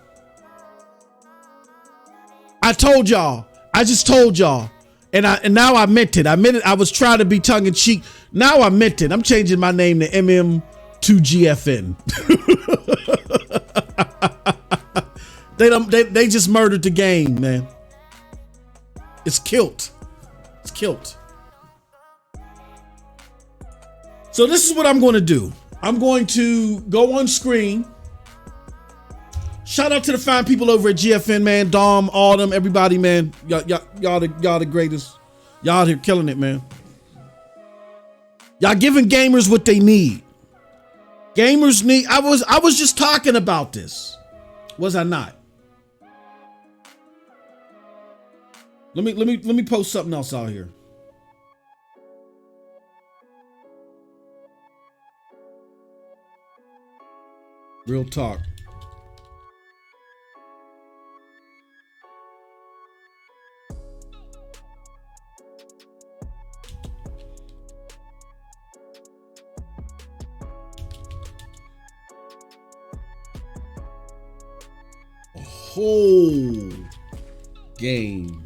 I told y'all. I just told y'all. And now I meant it. I was trying to be tongue in cheek. Now I meant it. I'm changing my name to MM2GFN. They just murdered the game, man. It's killed. It's killed. So this is what I'm going to do. I'm going to go on screen. Shout out to the fine people over at GFN, man. Dom, Autumn, everybody, man. Y'all the greatest. Y'all here killing it, man. Y'all giving gamers what they need. Gamers need. I was just talking about this. Was I not? Let me post something else out here. Real talk. A whole game.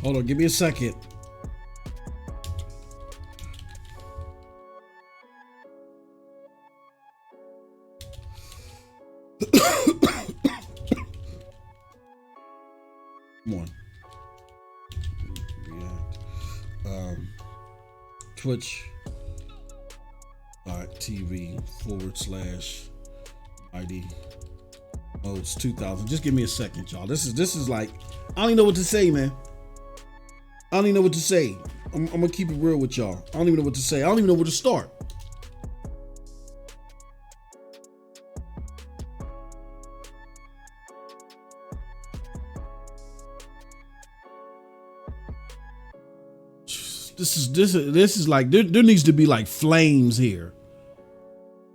Hold on, give me a second. Come on. Twitch. TV/ID modes 2000. Just give me a second, y'all. This is like, I don't even know what to say, man. I don't even know what to say. I'm gonna keep it real with y'all. I don't even know what to say. I don't even know where to start. This is like, there needs to be like flames here.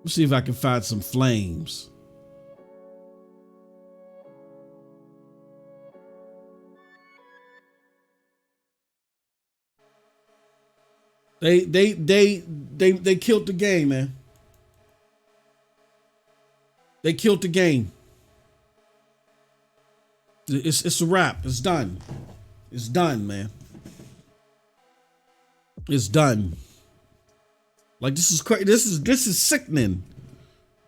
Let's see if I can find some flames. They killed the game, man. They killed the game. It's a wrap. It's done. It's done, man. It's done. Like, this is crazy. This is sickening.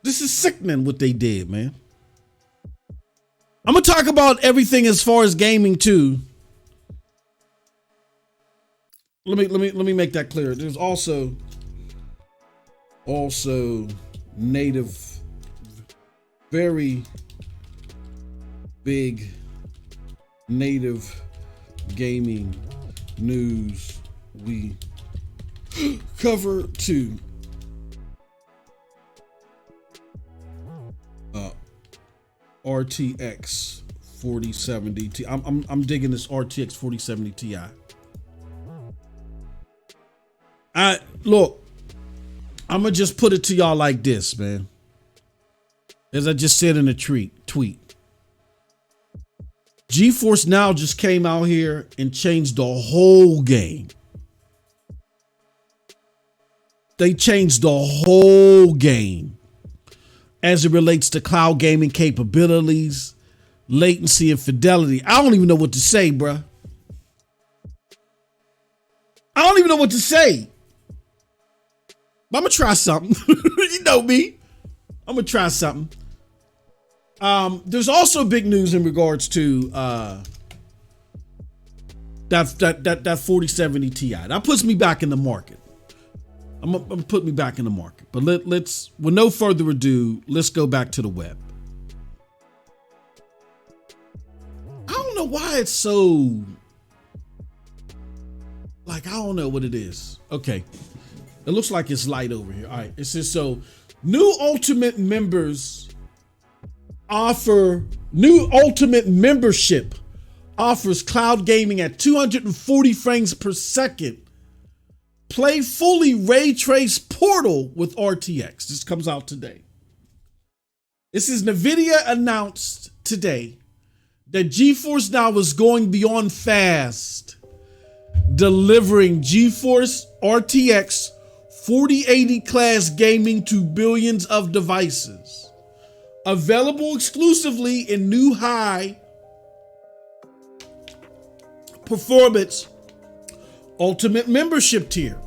This is sickening what they did, man. I'm gonna talk about everything as far as gaming too. Let me make that clear. There's also native, very big native gaming news we cover too. RTX 4070 Ti. I'm digging this RTX 4070 Ti. Look, I'm gonna just put it to y'all like this, man. As I just said in a tweet. GeForce Now just came out here and changed the whole game. They changed the whole game as it relates to cloud gaming capabilities, latency, and fidelity. I don't even know what to say, bruh. I don't even know what to say. But I'm gonna try something. You know me. I'm gonna try something. There's also big news in regards to that 4070 Ti. That puts me back in the market. I'm gonna put me back in the market. But let's, with no further ado, let's go back to the web. I don't know why it's so, like, I don't know what it is. Okay. It looks like it's light over here. All right. It says, so new Ultimate membership offers cloud gaming at 240 frames per second. Play fully ray trace Portal with RTX. This comes out today. This is Nvidia announced today that GeForce Now is going beyond fast, delivering GeForce RTX 4080 class gaming to billions of devices. Available exclusively in new high performance Ultimate membership tier.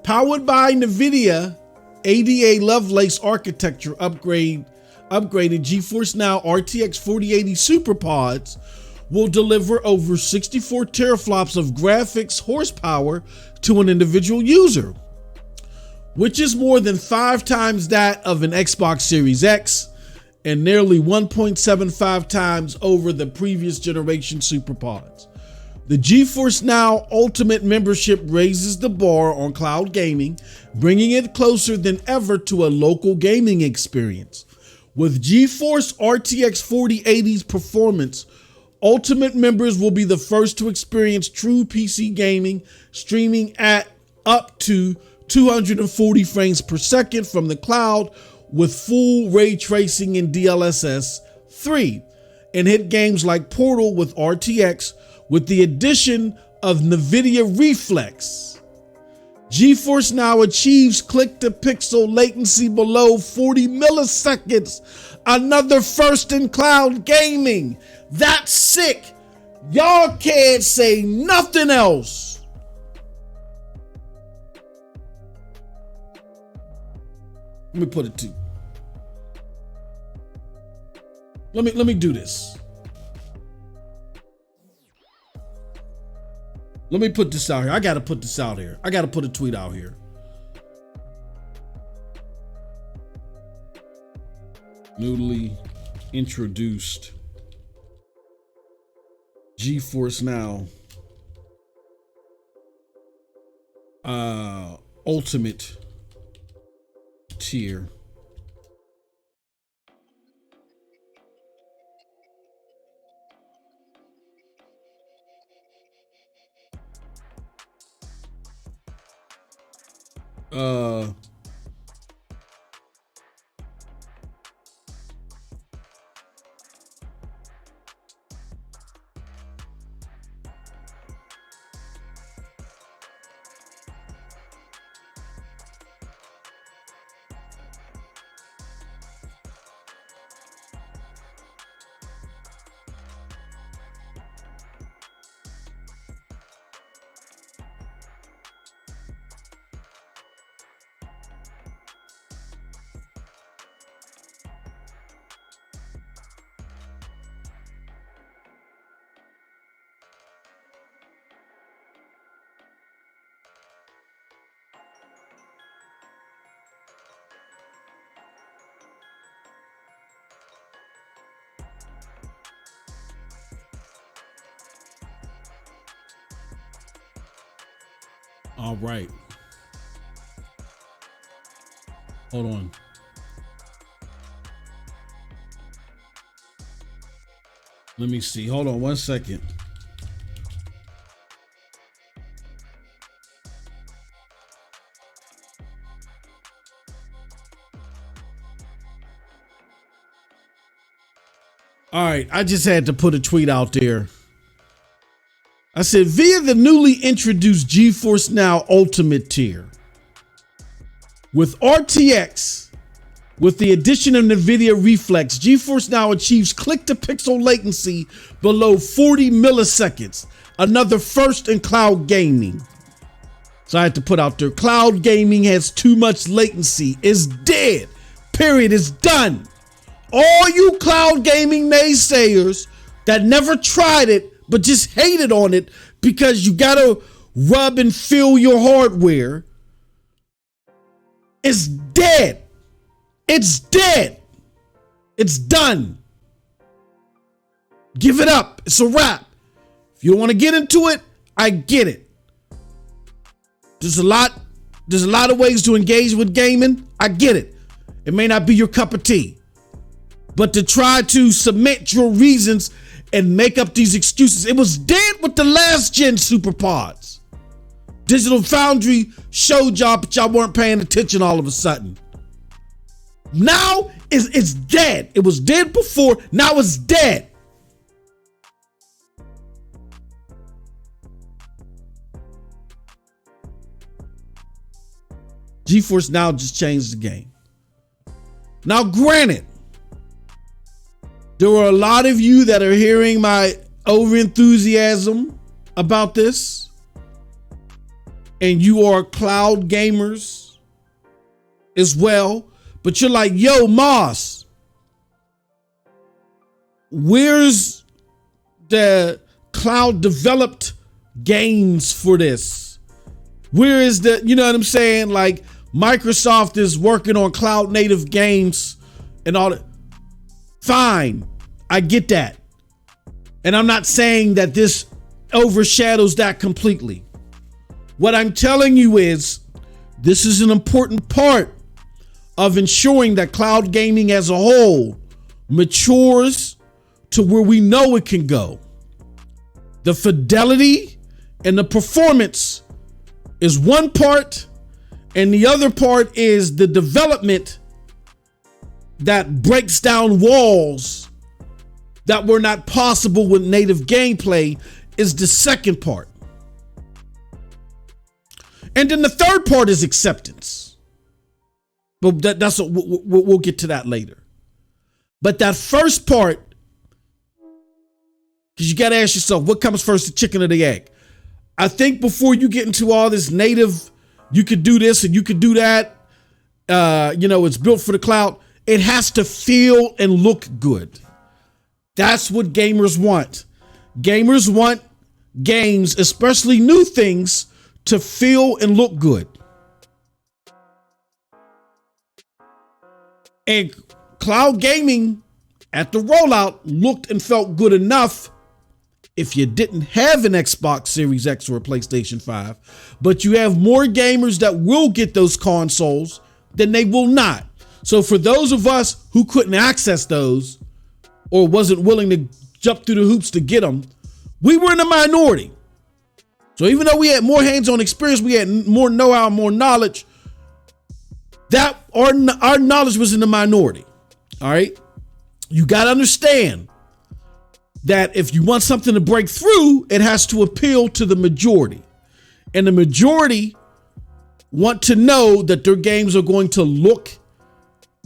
Powered by Nvidia ADA Lovelace architecture upgraded GeForce Now RTX 4080 SuperPods will deliver over 64 teraflops of graphics horsepower to an individual user, which is more than 5 times that of an Xbox Series X and nearly 1.75 times over the previous generation SuperPods. The GeForce Now Ultimate membership raises the bar on cloud gaming, bringing it closer than ever to a local gaming experience. With GeForce RTX 4080's performance, Ultimate members will be the first to experience true PC gaming, streaming at up to 240 frames per second from the cloud with full ray tracing in DLSS 3, and hit games like Portal with RTX with the addition of Nvidia Reflex. GeForce Now achieves click-to-pixel latency below 40 milliseconds, another first in cloud gaming. That's sick. Y'all can't say nothing else. Let me put it to. Let me do this. Let me put this out here. I gotta put this out here. I gotta put a tweet out here. Newly introduced GeForce Now Ultimate tier. All right. Hold on. Let me see. Hold on 1 second. All right. I just had to put a tweet out there. I said, via the newly introduced GeForce Now Ultimate tier, with RTX, with the addition of Nvidia Reflex, GeForce Now achieves click-to-pixel latency below 40 milliseconds, another first in cloud gaming. So I had to put out there, cloud gaming has too much latency. It's dead. Period. It's done. All you cloud gaming naysayers that never tried it but just hated on it because you gotta rub and feel your hardware, it's dead. It's dead. It's done. Give it up. It's a wrap. If you don't want to get into it, I get it. There's a lot of ways to engage with gaming. I get it. It may not be your cup of tea. But to try to submit your reasons and make up these excuses, it was dead with the last gen SuperPods. Digital Foundry showed y'all, but y'all weren't paying attention all of a sudden. Now it's dead. It was dead before, now it's dead. GeForce Now just changed the game. Now, granted, there are a lot of you that are hearing my over-enthusiasm about this, and you are cloud gamers as well, but you're like, yo, Moss, where's the cloud developed games for this? Where is the, you know what I'm saying? Like, Microsoft is working on cloud native games and all that. Fine, I get that. And I'm not saying that this overshadows that completely. What I'm telling you is this is an important part of ensuring that cloud gaming as a whole matures to where we know it can go. The fidelity and the performance is one part, and the other part is the development that breaks down walls that were not possible with native gameplay is the second part. And then the third part is acceptance. But that's what we'll get to that later. But that first part Because you got to ask yourself, what comes first, the chicken or the egg? I think before you get into all this native, you could do this and you could do that, it's built for the cloud. It has to feel and look good. That's what gamers want. Gamers want games, especially new things, to feel and look good. And cloud gaming at the rollout looked and felt good enough if you didn't have an Xbox Series X or a PlayStation 5, but you have more gamers that will get those consoles than they will not. So for those of us who couldn't access those or wasn't willing to jump through the hoops to get them, we were in the minority. So even though we had more hands-on experience, we had more know-how, more knowledge, that our knowledge was in the minority. All right. You got to understand that if you want something to break through, it has to appeal to the majority. And the majority want to know that their games are going to look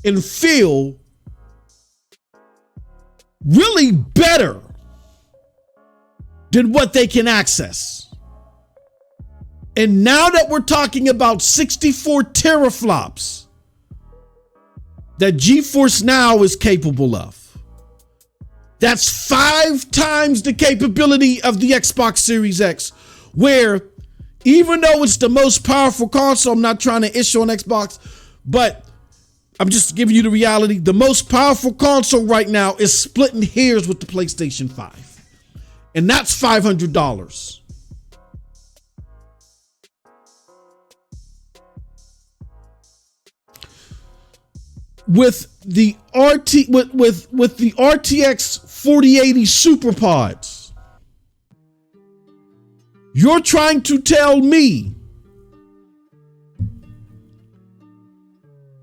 and feel really better than what they can access. And now that we're talking about 64 teraflops that GeForce Now is capable of, that's 5 times the capability of the Xbox Series X, where even though it's the most powerful console, I'm not trying to issue on Xbox, but I'm just giving you the reality. The most powerful console right now is splitting hairs with the PlayStation 5. And that's $500. With the with the RTX 4080 SuperPods, you're trying to tell me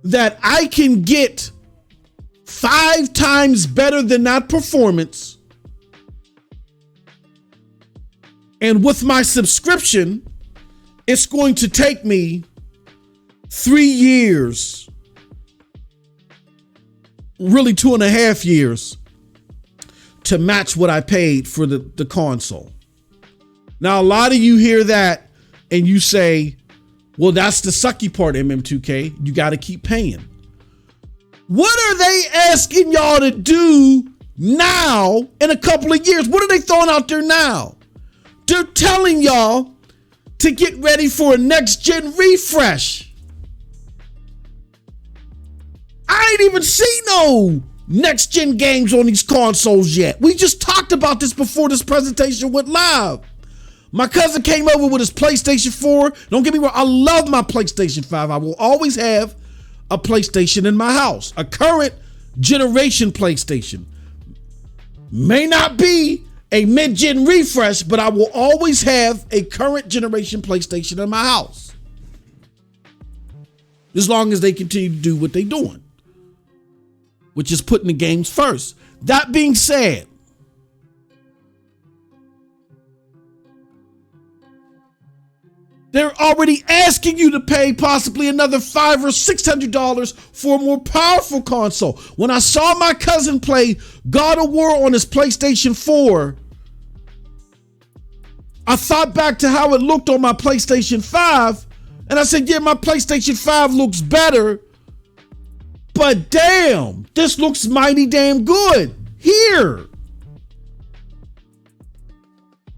that I can get 5 times better than that performance, and with my subscription, it's going to take me 3 years, really 2.5 years, to match what I paid for the console. Now, a lot of you hear that and you say, well, that's the sucky part, MM2K. You got to keep paying. What are they asking y'all to do now in a couple of years? What are they throwing out there now? They're telling y'all to get ready for a next gen refresh. I ain't even seen no next gen games on these consoles yet. We just talked about this before this presentation went live. My cousin came over with his PlayStation 4. Don't get me wrong, I love my PlayStation 5. I will always have a PlayStation in my house, a current generation PlayStation. May not be a mid-gen refresh, but I will always have a current generation PlayStation in my house, as long as they continue to do what they're doing, which is putting the games first. That being said, they're already asking you to pay possibly another $500 or $600 for a more powerful console. When I saw my cousin play God of War on his PlayStation 4, I thought back to how it looked on my PlayStation 5, and I said, yeah, my PlayStation 5 looks better, but damn, this looks mighty damn good here.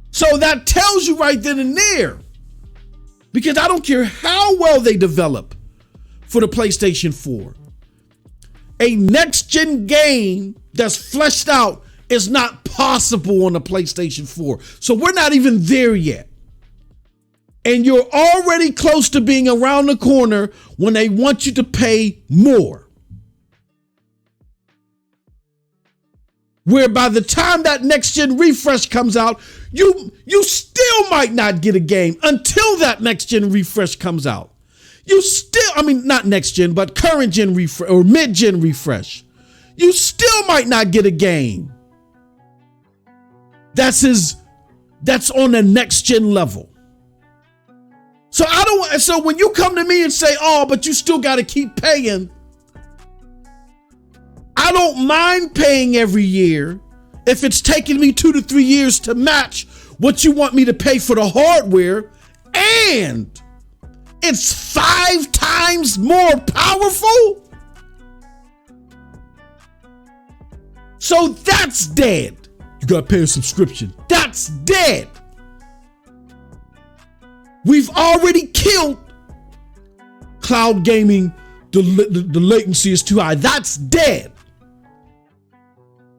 So that tells you right then and there, because I don't care how well they develop for the PlayStation 4, a next-gen game that's fleshed out is not possible on the PlayStation 4. So we're not even there yet. And you're already close to being around the corner when they want you to pay more. Where by the time that next-gen refresh comes out, you still might not get a game until that next-gen refresh comes out. Not next-gen, but current-gen refresh or mid-gen refresh. You still might not get a game that's on the next-gen level. So when you come to me and say, oh, but you still got to keep paying, I don't mind paying every year if it's taking me 2 to 3 years to match what you want me to pay for the hardware, and it's 5 times more powerful? So that's dead. You gotta pay a subscription. That's dead. We've already killed cloud gaming. The latency is too high. That's dead.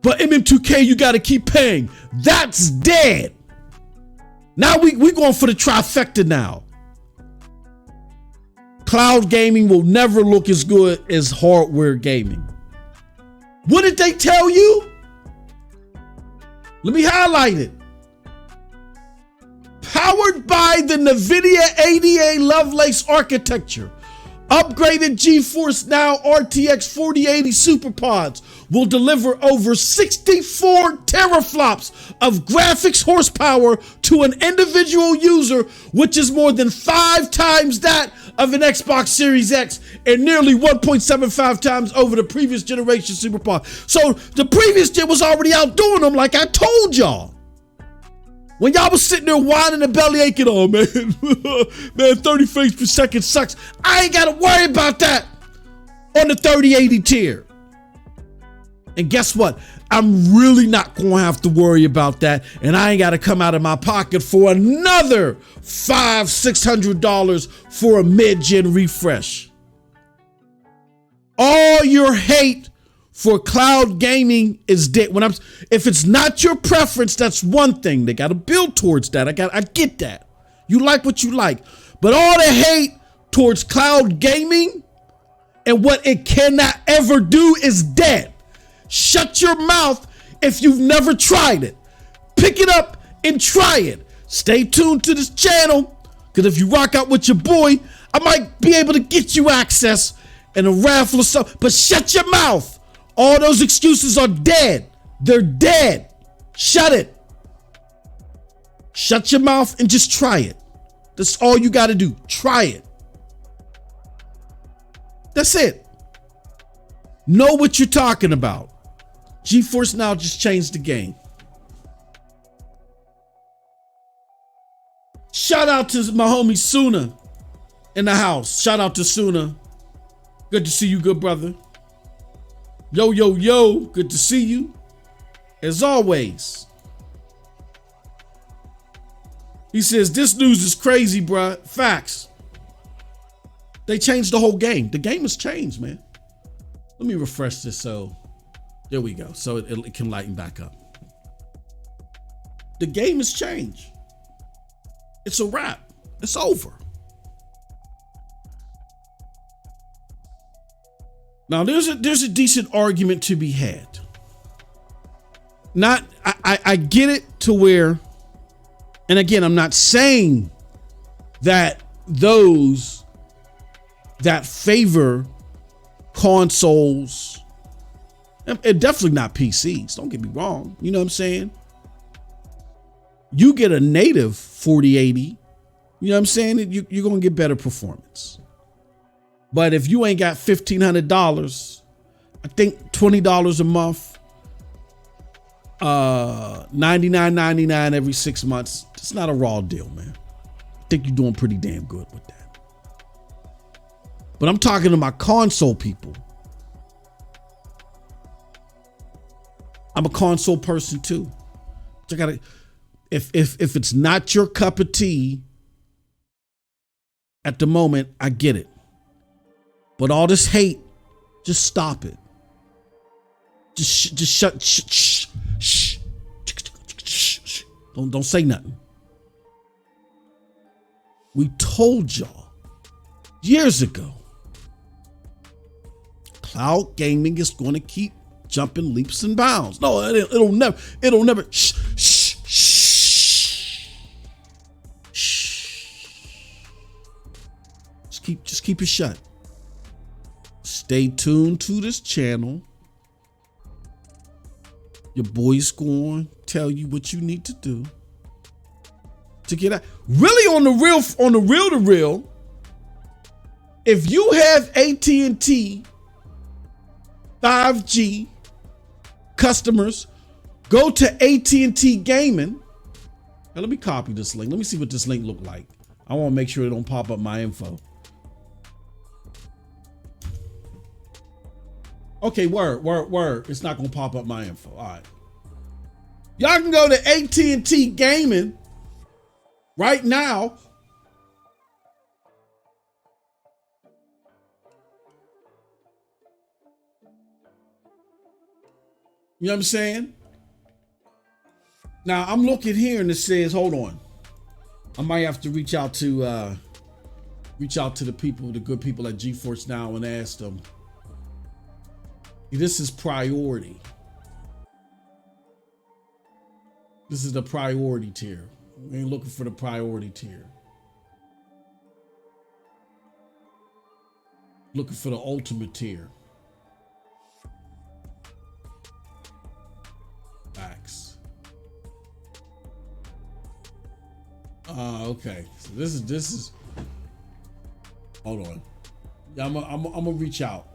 But MM2K, you gotta keep paying. That's dead. Now we going for the trifecta now. Cloud gaming will never look as good as hardware gaming. What did they tell you? Let me highlight it. Powered by the Nvidia ADA Lovelace architecture, upgraded Geforce Now RTX 4080 SuperPods will deliver over 64 teraflops of graphics horsepower to an individual user, which is more than 5 times that of an Xbox Series X and nearly 1.75 times over the previous generation SuperPod. So the previous gen was already outdoing them, like I told y'all. When y'all was sitting there whining and belly aching, oh man, man, 30 frames per second sucks. I ain't got to worry about that on the 3080 tier. And guess what? I'm really not going to have to worry about that. And I ain't got to come out of my pocket for another $500-600 for a mid-gen refresh. All your hate for cloud gaming is dead. If it's not your preference, that's one thing. They got to build towards that. I get that. You like what you like. But all the hate towards cloud gaming and what it cannot ever do is dead. Shut your mouth if you've never tried it. Pick it up and try it. Stay tuned to this channel, because if you rock out with your boy, I might be able to get you access and a raffle or something. But shut your mouth. All those excuses are dead. They're dead. Shut it. Shut your mouth and just try it. That's all you got to do. Try it. That's it. Know what you're talking about. GeForce Now just changed the game. Shout out to my homie Suna in the house. Shout out to Suna. Good to see you, good brother. Yo, yo, yo. Good to see you. As always. He says, this news is crazy, bruh. Facts. They changed the whole game. The game has changed, man. Let me refresh this. So there we go. So it can lighten back up. The game has changed. It's a wrap. It's over. Now there's a decent argument to be had. I get it to where, and again, I'm not saying that those that favor consoles, and definitely not PCs, don't get me wrong, you know what I'm saying? You get a native 4080, you know what I'm saying? You're going to get better performance. But if you ain't got $1,500, I think $20 a month, $99.99 every 6 months, it's not a raw deal, man. I think you're doing pretty damn good with that. But I'm talking to my console people. I'm a console person too. So I gotta, if it's not your cup of tea at the moment, I get it. But all this hate, just stop it. Just shut. Shh. Don't say nothing. We told y'all years ago, cloud gaming is going to keep jumping leaps and bounds. No, it'll never. Shh. Just keep it shut. Stay tuned to this channel. Your boy's going to tell you what you need to do to get out. Really on the real, if you have AT&T 5G customers, Go to AT&T Gaming. Now let me copy this link. Let me see what this link look like. I want to make sure it don't pop up my info. Okay, word. It's not gonna pop up my info. All right. Y'all can go to AT&T Gaming right now. You know what I'm saying? Now I'm looking here and it says, hold on. I might have to reach out to the people, the good people at GeForce Now and ask them. This is priority. This is the priority tier. We ain't looking for the priority tier. Looking for the ultimate tier. Facts. Okay. So this is. Hold on. Yeah, I'm gonna reach out.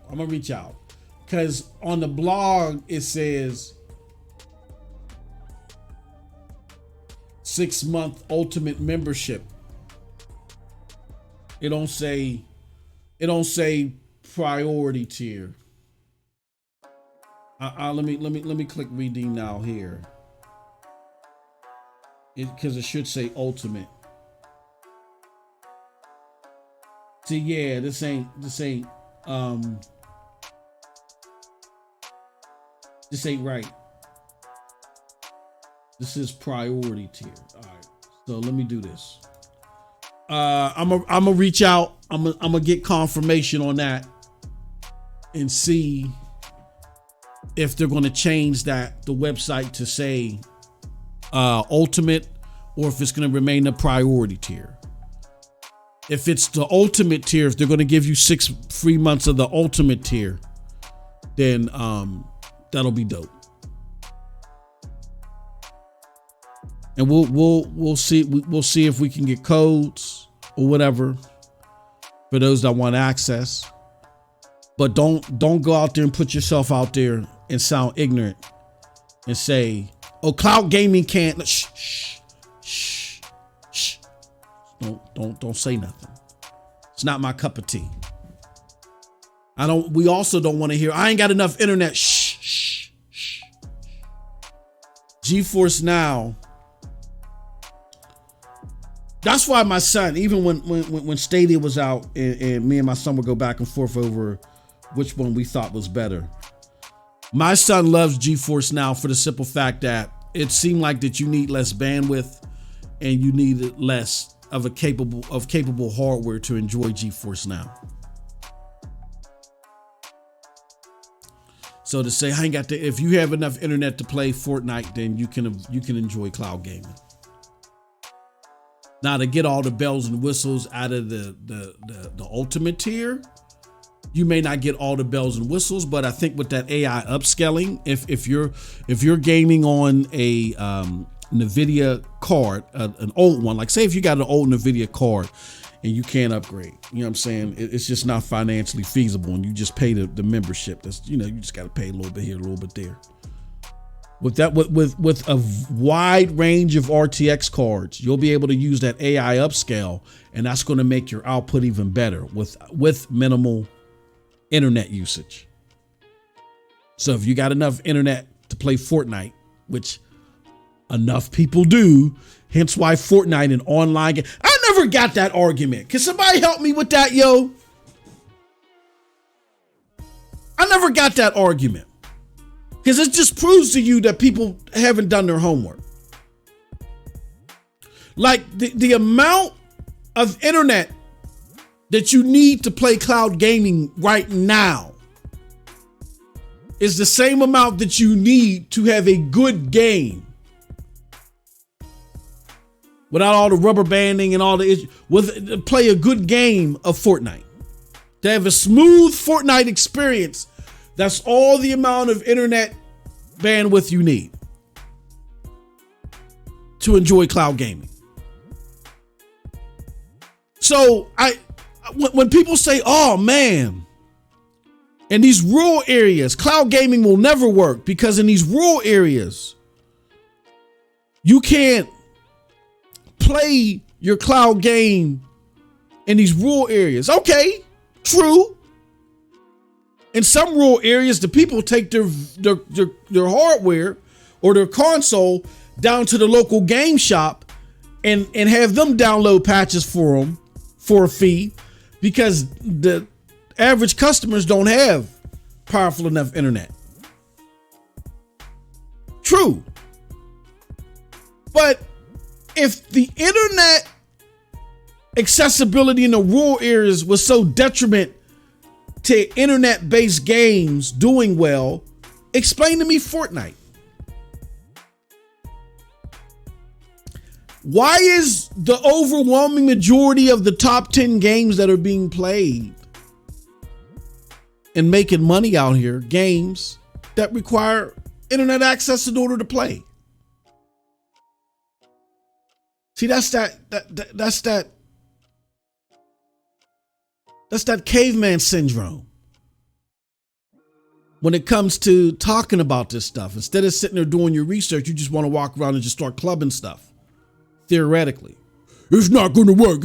Because on the blog, it says 6-month ultimate membership. It don't say priority tier. Let me click redeem now here. Because it should say ultimate. See, yeah, this ain't right. This is priority tier. All right. So let me do this. I'm gonna reach out. I'm gonna get confirmation on that and see if they're gonna change the website to say ultimate, or if it's gonna remain the priority tier. If it's the ultimate tier, if they're gonna give you 6 free months of the ultimate tier, then that'll be dope. And we'll see if we can get codes or whatever for those that want access. But don't go out there and put yourself out there and sound ignorant and say, "Oh, cloud gaming can't." Shh. Don't say nothing. It's not my cup of tea. We also don't want to hear, "I ain't got enough internet." Shh. GeForce Now. That's why my son, even when Stadia was out, and me and my son would go back and forth over which one we thought was better. My son loves GeForce Now for the simple fact that it seemed like that you need less bandwidth and you need less of a capable hardware to enjoy GeForce Now. So to say, I ain't got if you have enough internet to play Fortnite, then you can enjoy cloud gaming. Now, to get all the bells and whistles out of the ultimate tier, you may not get all the bells and whistles, but I think with that AI upscaling, if you're gaming on a Nvidia card, an old one, like say if you got an old Nvidia card and you can't upgrade, you know what I'm saying? It's just not financially feasible, and you just pay the membership. That's, you just got to pay a little bit here, a little bit there. With a wide range of RTX cards, you'll be able to use that AI upscale, and that's going to make your output even better with minimal internet usage. So if you got enough internet to play Fortnite, which enough people do, hence why Fortnite and online game. I never got that argument. Can somebody help me with that, yo? I never got that argument. Because it just proves to you that people haven't done their homework. Like the amount of internet that you need to play cloud gaming right now is the same amount that you need to have a good game. Without all the rubber banding and all the issues, play a good game of Fortnite. To have a smooth Fortnite experience, that's all the amount of internet bandwidth you need to enjoy cloud gaming. So when people say, "Oh man, in these rural areas, cloud gaming will never work," because in these rural areas, You can't play your cloud game in these rural areas. Okay, true. In some rural areas, the people take their hardware or their console down to the local game shop and have them download patches for them for a fee, because the average customers don't have powerful enough internet. True. But if the internet accessibility in the rural areas was so detriment to internet-based games doing well, explain to me Fortnite. Why is the overwhelming majority of the top 10 games that are being played and making money out here games that require internet access in order to play? See, that's that caveman syndrome when it comes to talking about this stuff. Instead of sitting there doing your research, you just want to walk around and just start clubbing stuff. Theoretically, it's not going to work.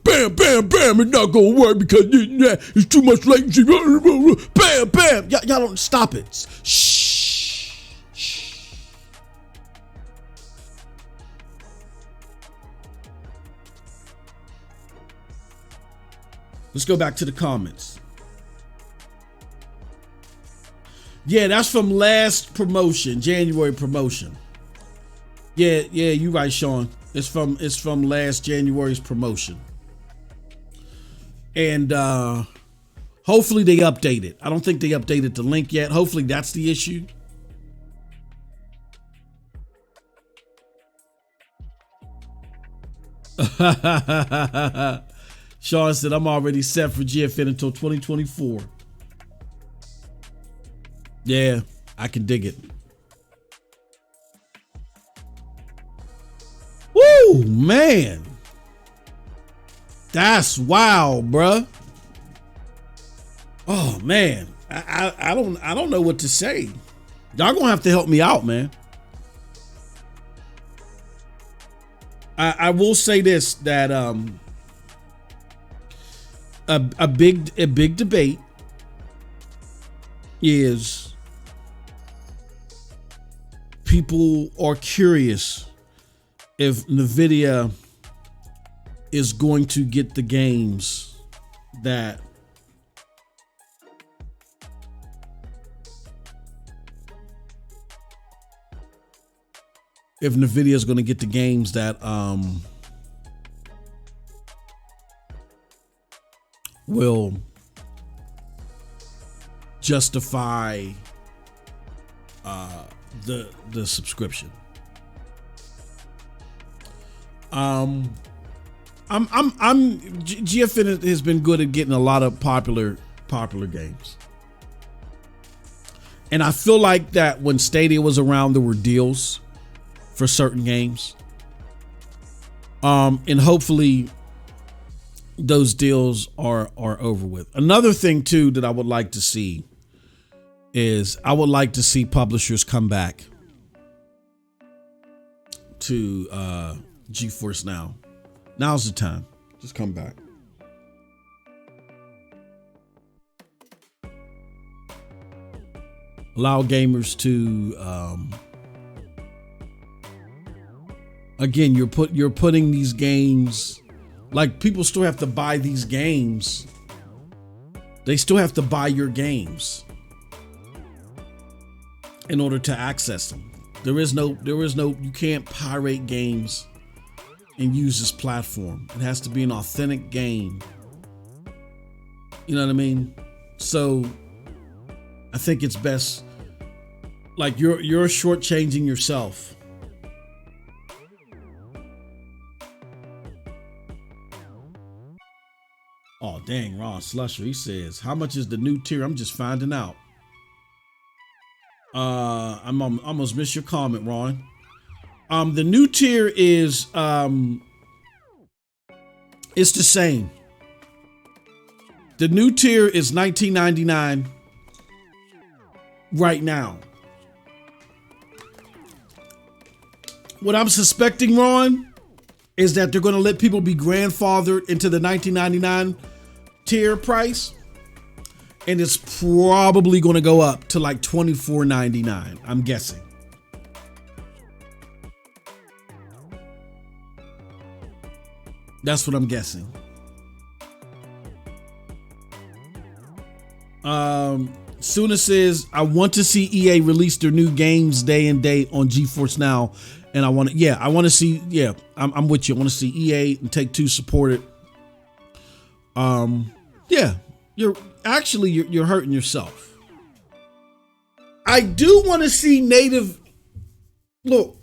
Bam, bam, bam. It's not going to work because it's too much latency. Bam, bam. Y'all don't stop it. Shh. Let's go back to the comments. Yeah, that's from last promotion, January promotion. Yeah, you're right, Sean. It's from last January's promotion. And hopefully they update it. I don't think they updated the link yet. Hopefully that's the issue. Sean said, I'm already set for GFN until 2024. Yeah, I can dig it. Woo, man. That's wild, bruh. Oh man. I don't know what to say. Y'all gonna have to help me out, man. I will say this, that a big debate is people are curious if Nvidia is going to get the games that will justify the subscription. GFN has been good at getting a lot of popular games. And I feel like that when Stadia was around, there were deals for certain games. And hopefully those deals are over with. Another thing too that I would like to see is I would like to see publishers come back to GeForce Now. Now's the time. Just come back. Allow gamers to again, you're putting these games, like, people still have to buy these games. They still have to buy your games in order to access them. There is no, you can't pirate games and use this platform. It has to be an authentic game. You know what I mean? So I think it's best, like, you're shortchanging yourself. Oh, dang, Ron Slusher, he says, how much is the new tier? I'm just finding out. I almost missed your comment, Ron. The new tier is, it's the same. The new tier is $19.99 right now. What I'm suspecting, Ron, is that they're going to let people be grandfathered into the $19.99 tier price, and it's probably going to go up to like $24.99. I'm guessing. That's what I'm guessing. Suna says, I want to see EA release their new games day and date on GeForce Now. And I want to see, I'm with you. I want to see EA and Take-Two support it. You're hurting yourself. I do want to see native. Look,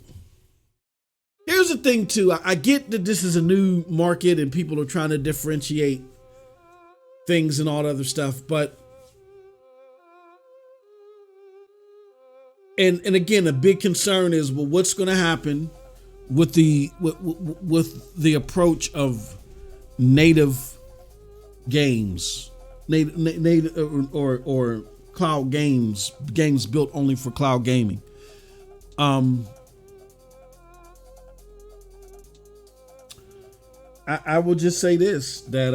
here's the thing too. I get that this is a new market and people are trying to differentiate things and all that other stuff, but and again, a big concern is, well, what's going to happen with the approach of native games, native or cloud games built only for cloud gaming. I will just say this, that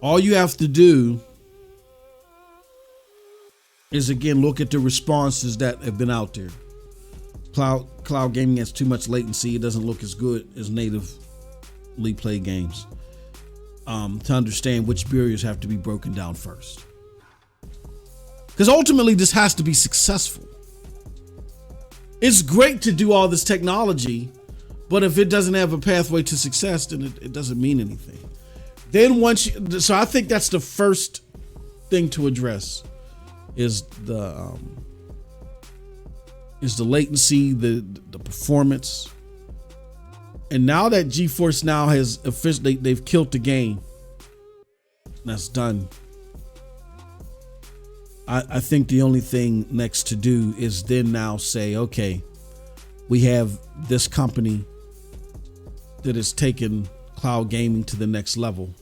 all you have to do is, again, look at the responses that have been out there. Cloud gaming has too much latency. It doesn't look as good as natively played games. To understand which barriers have to be broken down first. Because ultimately this has to be successful. It's great to do all this technology, but if it doesn't have a pathway to success, then it doesn't mean anything. Then so I think that's the first thing to address is the latency, the performance. And now that GeForce Now has officially, they've killed the game. That's done. I think the only thing next to do is then now say, okay, we have this company that has taken cloud gaming to the next level.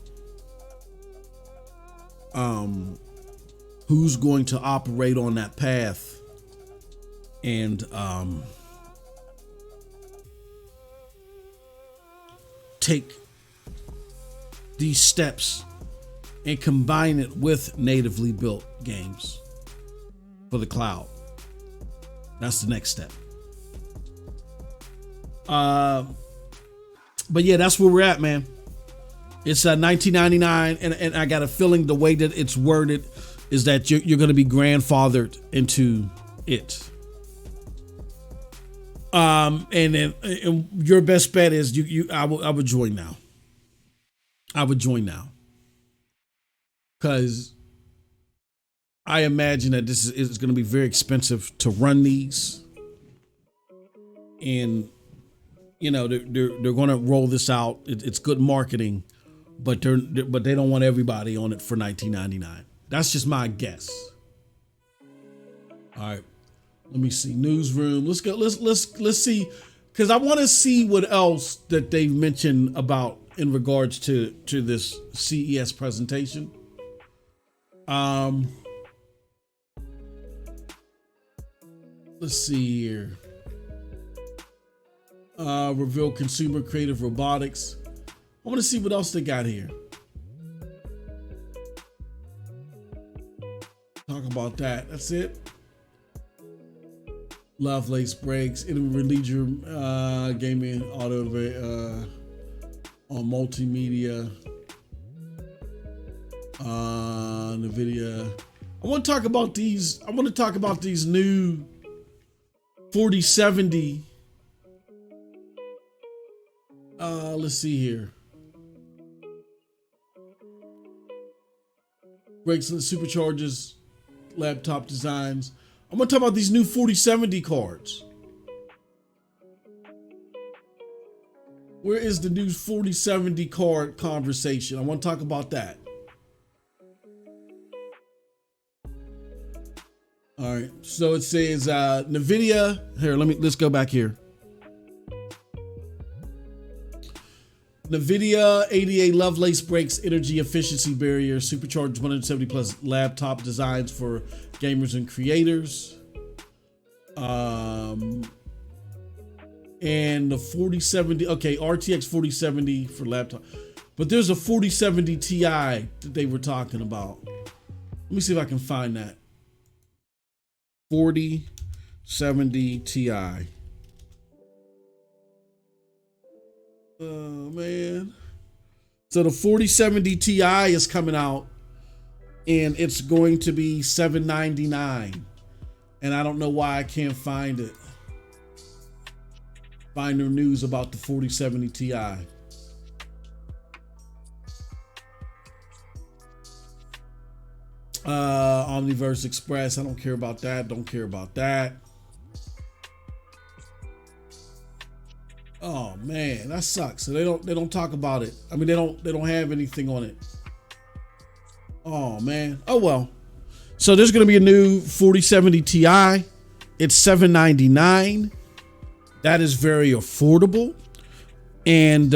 Who's going to operate on that path and take these steps and combine it with natively built games for the cloud. That's the next step. But yeah, that's where we're at, man. It's $19.99, and I got a feeling the way that it's worded is that you're going to be grandfathered into it. And your best bet is I would join now. I would join now, because I imagine that this is going to be very expensive to run these, and you know they're going to roll this out. It's good marketing, but they don't want everybody on it for $19.99. That's just my guess. All right. Let me see. Newsroom. Let's go. Let's see, because I want to see what else that they've mentioned about in regards to this CES presentation. Let's see here. Reveal consumer creative robotics. I want to see what else they got here. Talk about that. That's it. Lovelace breaks. It'll release your gaming auto on multimedia. Nvidia. I want to talk about these. I want to talk about these new 4070. Let's see here. Breaks and supercharges laptop designs. I'm going to talk about these new 4070 cards. Where is the new 4070 card conversation? I want to talk about that. All right. So it says Nvidia. Here, let's go back here. Nvidia 80A Lovelace breaks energy efficiency barrier, supercharged 170 plus laptop designs for gamers and creators. And the 4070, okay, RTX 4070 for laptop. But there's a 4070 Ti that they were talking about. Let me see if I can find that. 4070 Ti. Oh, man. So the 4070 Ti is coming out, and it's going to be $799. And I don't know why I can't find it. Find the news about the 4070 Ti. Omniverse Express. I don't care about that. Don't care about that. Oh man, that sucks. So they don't talk about it. I mean, they don't have anything on it. Oh man. Oh well. So there's going to be a new 4070 Ti. It's $799. That is very affordable. And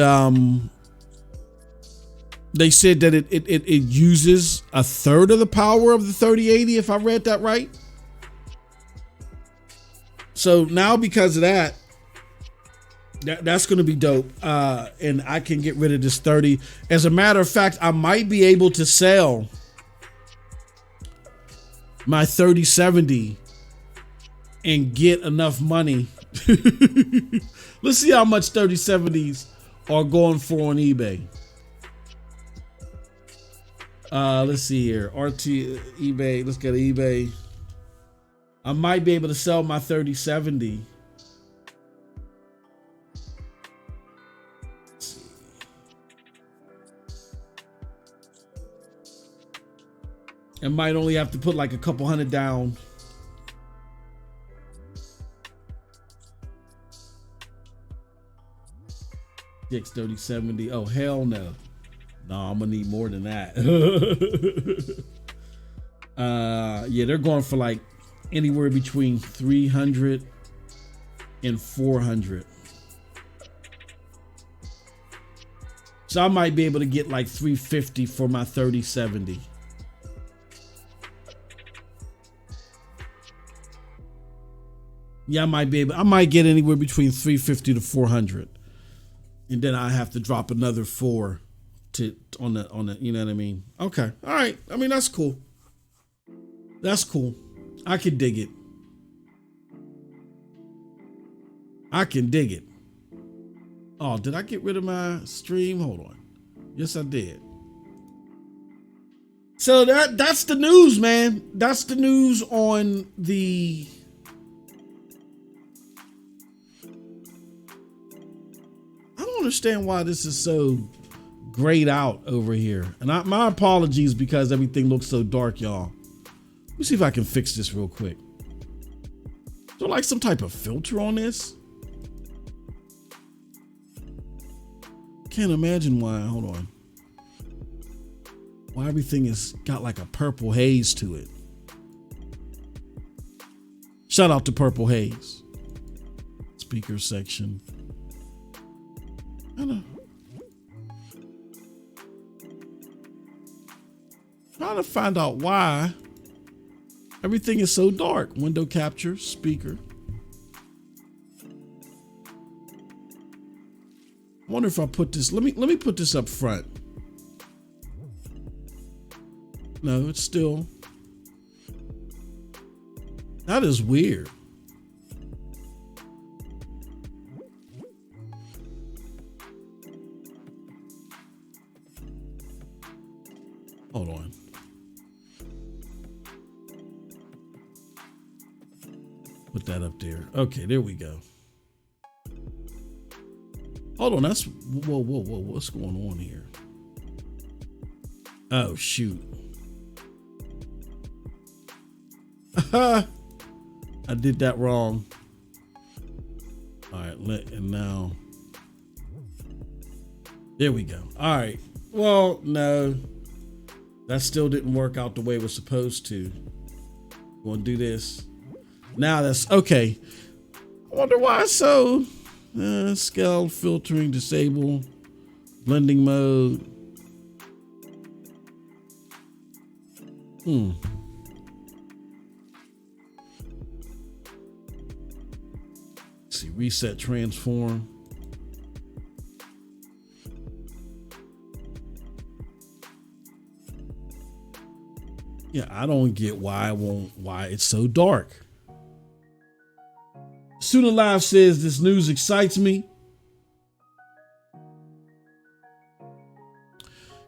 they said that it uses a third of the power of the 3080, if I read that right. So now because of that, that's going to be dope. And I can get rid of this 30. As a matter of fact, I might be able to sell my 3070 and get enough money. Let's see how much 3070s are going for on eBay. Let's see here. eBay. Let's get eBay. I might be able to sell my 3070. I might only have to put like a couple hundred down. X3070. Oh, hell no. No, I'm gonna need more than that. Yeah, they're going for like anywhere between 300 and 400. So I might be able to get like 350 for my 3070. Yeah, I might get anywhere between 350 to 400. And then I have to drop another 4 on the, you know what I mean? Okay. All right. I mean, that's cool. That's cool. I can dig it. I can dig it. Oh, did I get rid of my stream? Hold on. Yes, I did. So that's the news, man. That's the news on the I don't understand why this is so grayed out over here. And my apologies because everything looks so dark, y'all. Let me see if I can fix this real quick. Is there like some type of filter on this? Can't imagine why. Hold on. Why everything has got like a purple haze to it. Shout out to Purple Haze. Speaker section. I know. Trying to find out why everything is so dark. Window capture, speaker. I wonder if I put this. Let me put this up front. No, it's still. That is weird. Hold on. Put that up there. Okay, there we go. Hold on, that's whoa, what's going on here? Oh shoot. I did that wrong. All right, and now there we go. All right. Well, no. That still didn't work out the way it was supposed to. We'll do this. Now that's okay. I wonder why it's so. Scale filtering disable. Blending mode. Let's see, reset transform. Yeah, I don't get why it's so dark. Student Live says this news excites me.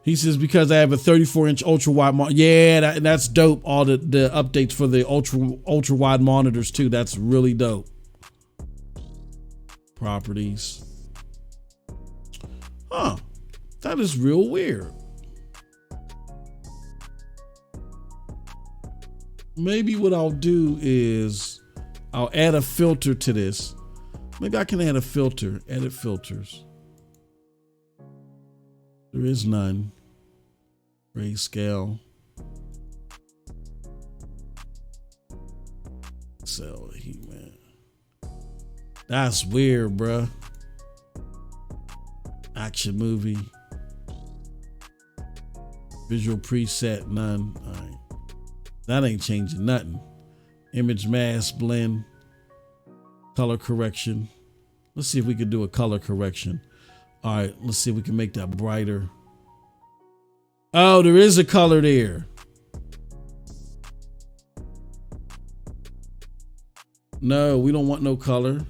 He says because I have a 34-inch ultra wide monitor. Yeah, that's dope. All the updates for the ultra wide monitors too. That's really dope. Properties. Huh. That is real weird. Maybe what I'll do is I'll add a filter to this. Maybe I can add a filter. Edit filters. There is none. Grayscale. Cell heat man. That's weird, bruh. Action movie. Visual preset, none. All right. That ain't changing nothing. Image mask blend. Color correction. Let's see if we can do a color correction. All right, let's see if we can make that brighter. Oh, there is a color there. No, we don't want no color.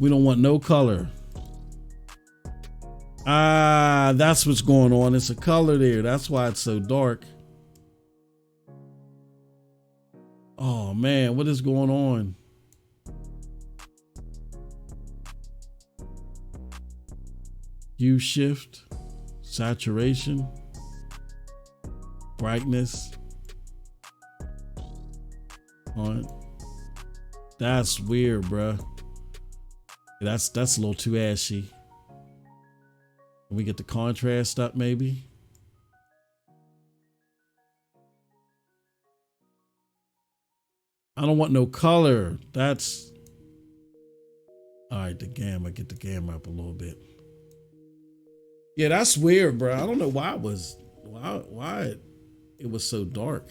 We don't want no color. Ah, that's what's going on. It's a color there. That's why it's so dark. Oh man, what is going on? Hue shift, saturation, brightness. On. That's weird, bruh. That's a little too ashy. Can we get the contrast up maybe? I don't want no color. That's all right. The gamma, get the gamma up a little bit. Yeah, that's weird, bro. I don't know why it was so dark.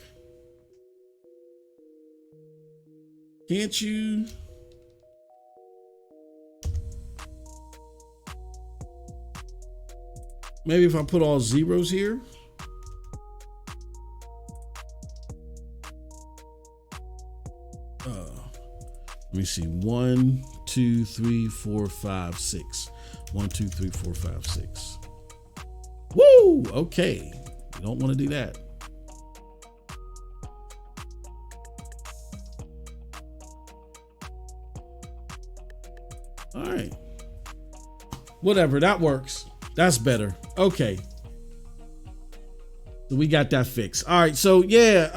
Can't you? Maybe if I put all zeros here. Let me see. 1, 2, 3, 4, 5, 6. 1, 2, 3, 4, 5, 6. Woo! Okay. You don't want to do that. All right. Whatever. That works. That's better. Okay. So we got that fixed. All right. So yeah.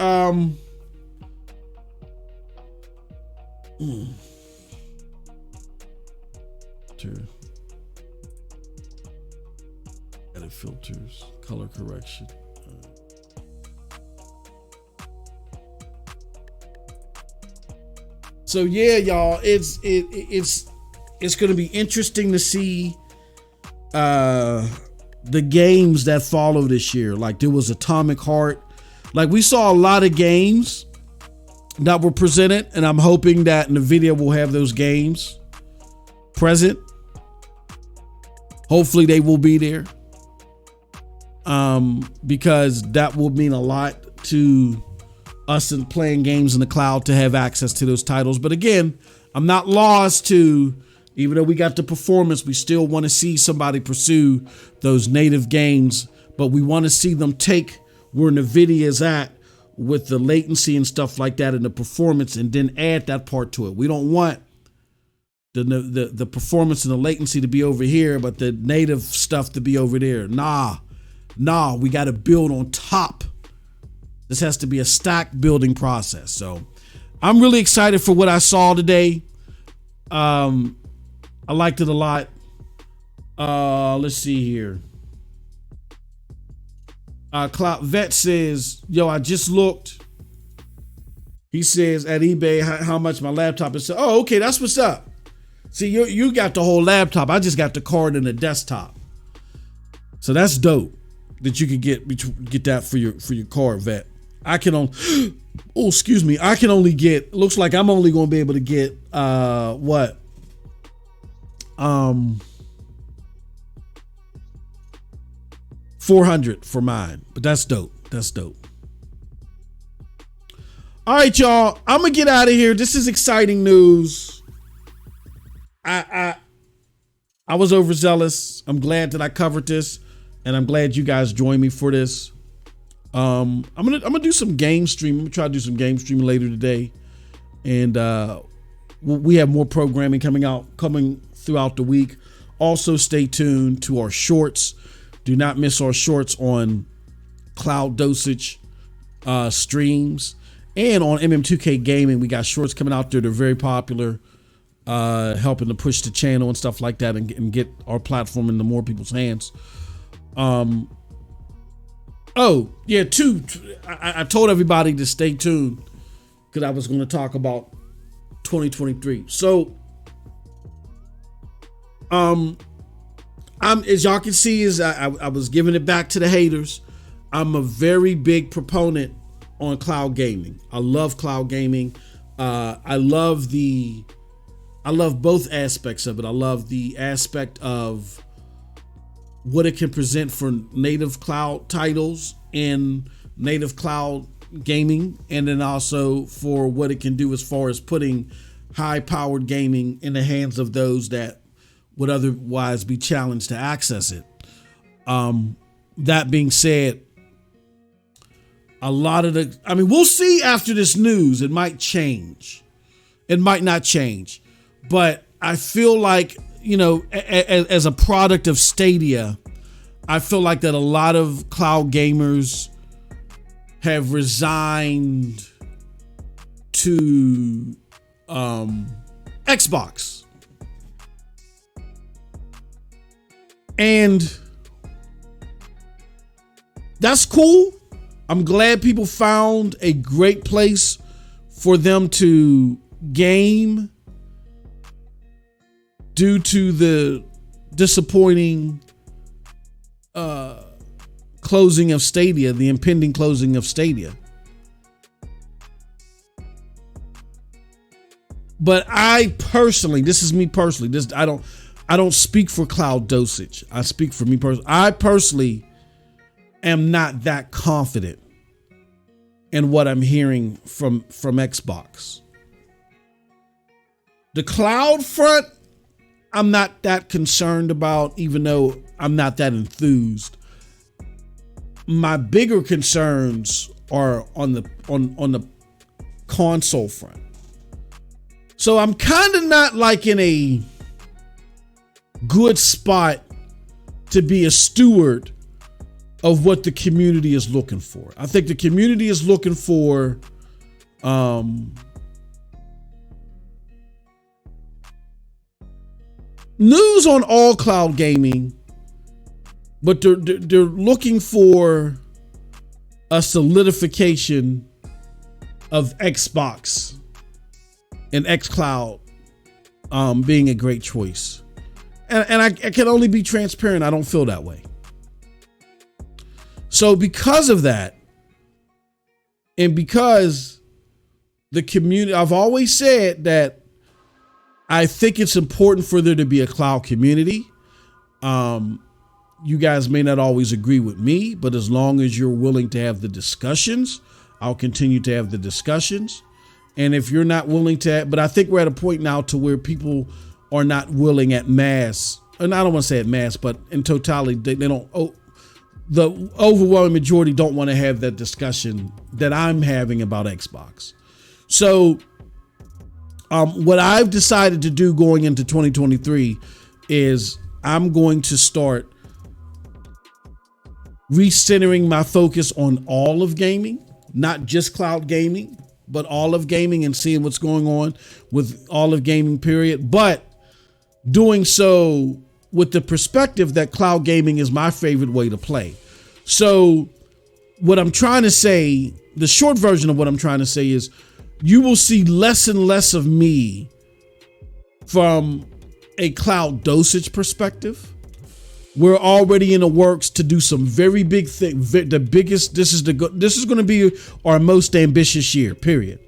Edit filters, color correction. So yeah, y'all, it's gonna be interesting to see the games that follow this year. Like there was Atomic Heart. Like we saw a lot of games that were presented, and I'm hoping that Nvidia will have those games present. Hopefully they will be there, because that will mean a lot to us in playing games in the cloud to have access to those titles. But again, I'm not lost to, even though we got the performance, we still want to see somebody pursue those native games, but we want to see them take where Nvidia is at with the latency and stuff like that and the performance, and then add that part to it. We don't want the performance and the latency to be over here, but the native stuff to be over there. Nah, we got to build on top. This has to be a stack building process. So I'm really excited for what I saw today. I liked it a lot. Let's see here. Cloud Vet says, yo, I just looked. He says at eBay how much my laptop is. Oh, okay, that's what's up. See, you got the whole laptop. I just got the card and the desktop. So that's dope. that you could get that for your Corvette. I can only I can only get, looks like I'm only going to be able to get what? 400 for mine. But that's dope. That's dope. All right, y'all. I'm gonna get out of here. This is exciting news. I was overzealous. I'm glad that I covered this, and I'm glad you guys joined me for this. I'm gonna do some game stream. I'm gonna try to do some game streaming later today, and we have more programming coming throughout the week. Also, stay tuned to our shorts. Do not miss our shorts on Cloud Dosage streams. And on MM2K Gaming, we got shorts coming out there. They're very popular, helping to push the channel and stuff like that, and get our platform into more people's hands. Oh yeah, I told everybody to stay tuned because I was going to talk about 2023. So, I'm, as y'all can see, I was giving it back to the haters. I'm a very big proponent on cloud gaming. I love cloud gaming. I love both aspects of it. I love the aspect of what it can present for native cloud titles and native cloud gaming, and then also for what it can do as far as putting high-powered gaming in the hands of those that would otherwise be challenged to access it. That being said, we'll see after this news. It might change. It might not change. But I feel like, as a product of Stadia, I feel like that a lot of cloud gamers have resigned to Xbox. And that's cool. I'm glad people found a great place for them to game due to the disappointing closing of Stadia, the impending closing of Stadia. But I personally, this is me personally, I don't speak for Cloud Dosage. I speak for me personally. I personally am not that confident in what I'm hearing from Xbox. The cloud front, I'm not that concerned about, even though I'm not that enthused. My bigger concerns are on the console front. So I'm kind of not like in a good spot to be a steward of what the community is looking for. I think the community is looking for news on all cloud gaming, but they're looking for a solidification of Xbox and xCloud being a great choice. And I can only be transparent. I don't feel that way. So because of that, and because the community, I've always said that I think it's important for there to be a cloud community. You guys may not always agree with me, but as long as you're willing to have the discussions, I'll continue to have the discussions. And if you're not willing to, but I think we're at a point now to where people are not willing at mass, and I don't want to say at mass, but in totality, they don't. The overwhelming majority don't want to have that discussion that I'm having about Xbox. So what I've decided to do going into 2023 is I'm going to start recentering my focus on all of gaming, not just cloud gaming, but all of gaming, and seeing what's going on with all of gaming, period. But doing so with the perspective that cloud gaming is my favorite way to play. So what I'm trying to say, the short version of what I'm trying to say is you will see less and less of me from a Cloud Dosage perspective, We're already in the works to do some very big thing. The biggest. This is going to be our most ambitious year. Period.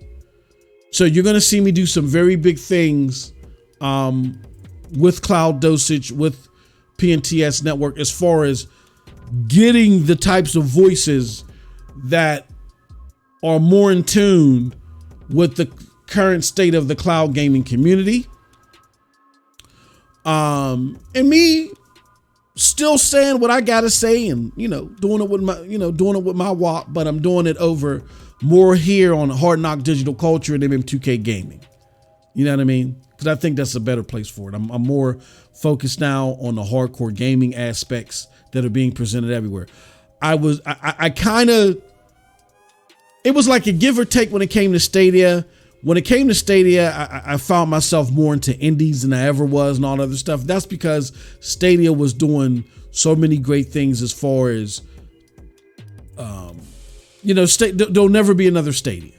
So you're going to see me do some very big things with Cloud Dosage, with PNTS Network, as far as getting the types of voices that are more in tune with the current state of the cloud gaming community. And me still saying what I gotta say, and doing it with my walk, but I'm doing it over more here on Hard Knock Digital Culture and MM2K Gaming. You know what I mean? Because I think that's a better place for it. I'm more focused now on the hardcore gaming aspects that are being presented everywhere. It was like a give or take when it came to Stadia. When it came to Stadia, I found myself more into indies than I ever was and all that other stuff. That's because Stadia was doing so many great things as far as, there'll never be another Stadia.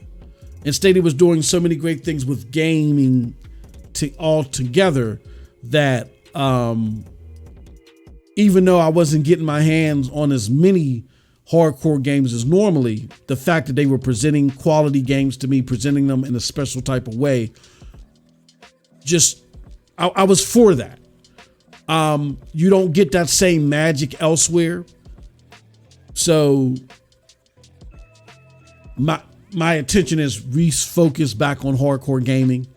And Stadia was doing so many great things with gaming all together that even though I wasn't getting my hands on as many hardcore games as normally, the fact that they were presenting quality games to me, presenting them in a special type of way, I was for that. You don't get that same magic elsewhere. So my attention is refocused back on hardcore gaming.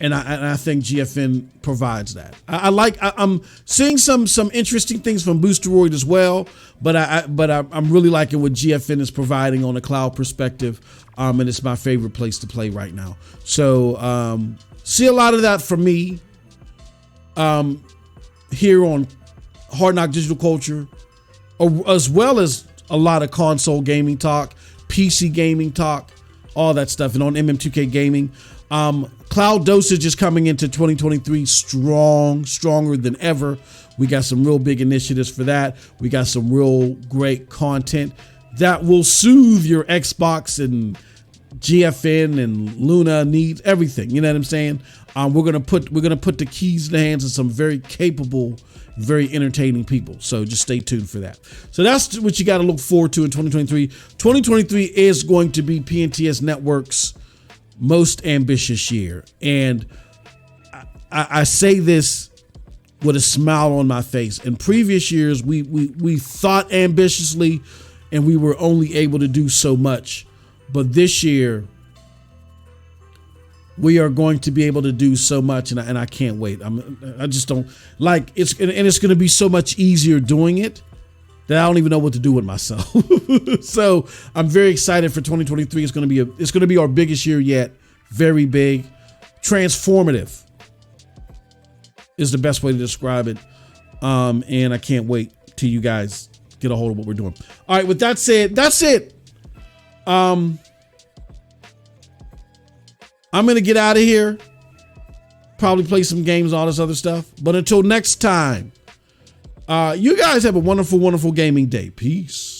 And I think GFN provides that. I'm seeing some interesting things from Boosteroid as well, but I'm really liking what GFN is providing on a cloud perspective, and it's my favorite place to play right now. So see a lot of that from me here on Hard Knock Digital Culture, as well as a lot of console gaming talk, PC gaming talk, all that stuff, and on MM2K Gaming. Cloud Dosage is coming into 2023 stronger than ever. We got some real big initiatives for that. We got some real great content that will soothe your Xbox and GFN and Luna needs, everything. You know what I'm saying? We're gonna put the keys in the hands of some very capable, very entertaining people. So just stay tuned for that. So that's what you got to look forward to in 2023. 2023 is going to be PNTS Network's most ambitious year. And I say this with a smile on my face. In previous years, we thought ambitiously and we were only able to do so much. But this year, we are going to be able to do so much, and I can't wait. I just don't like it's, and it's going to be so much easier doing it that I don't even know what to do with myself. So I'm very excited for 2023. It's going to be our biggest year yet. Very big, transformative is the best way to describe it. And I can't wait till you guys get a hold of what we're doing. All right, with that said, that's it. I'm going to get out of here, probably play some games, all this other stuff. But until next time, you guys have a wonderful, wonderful gaming day. Peace.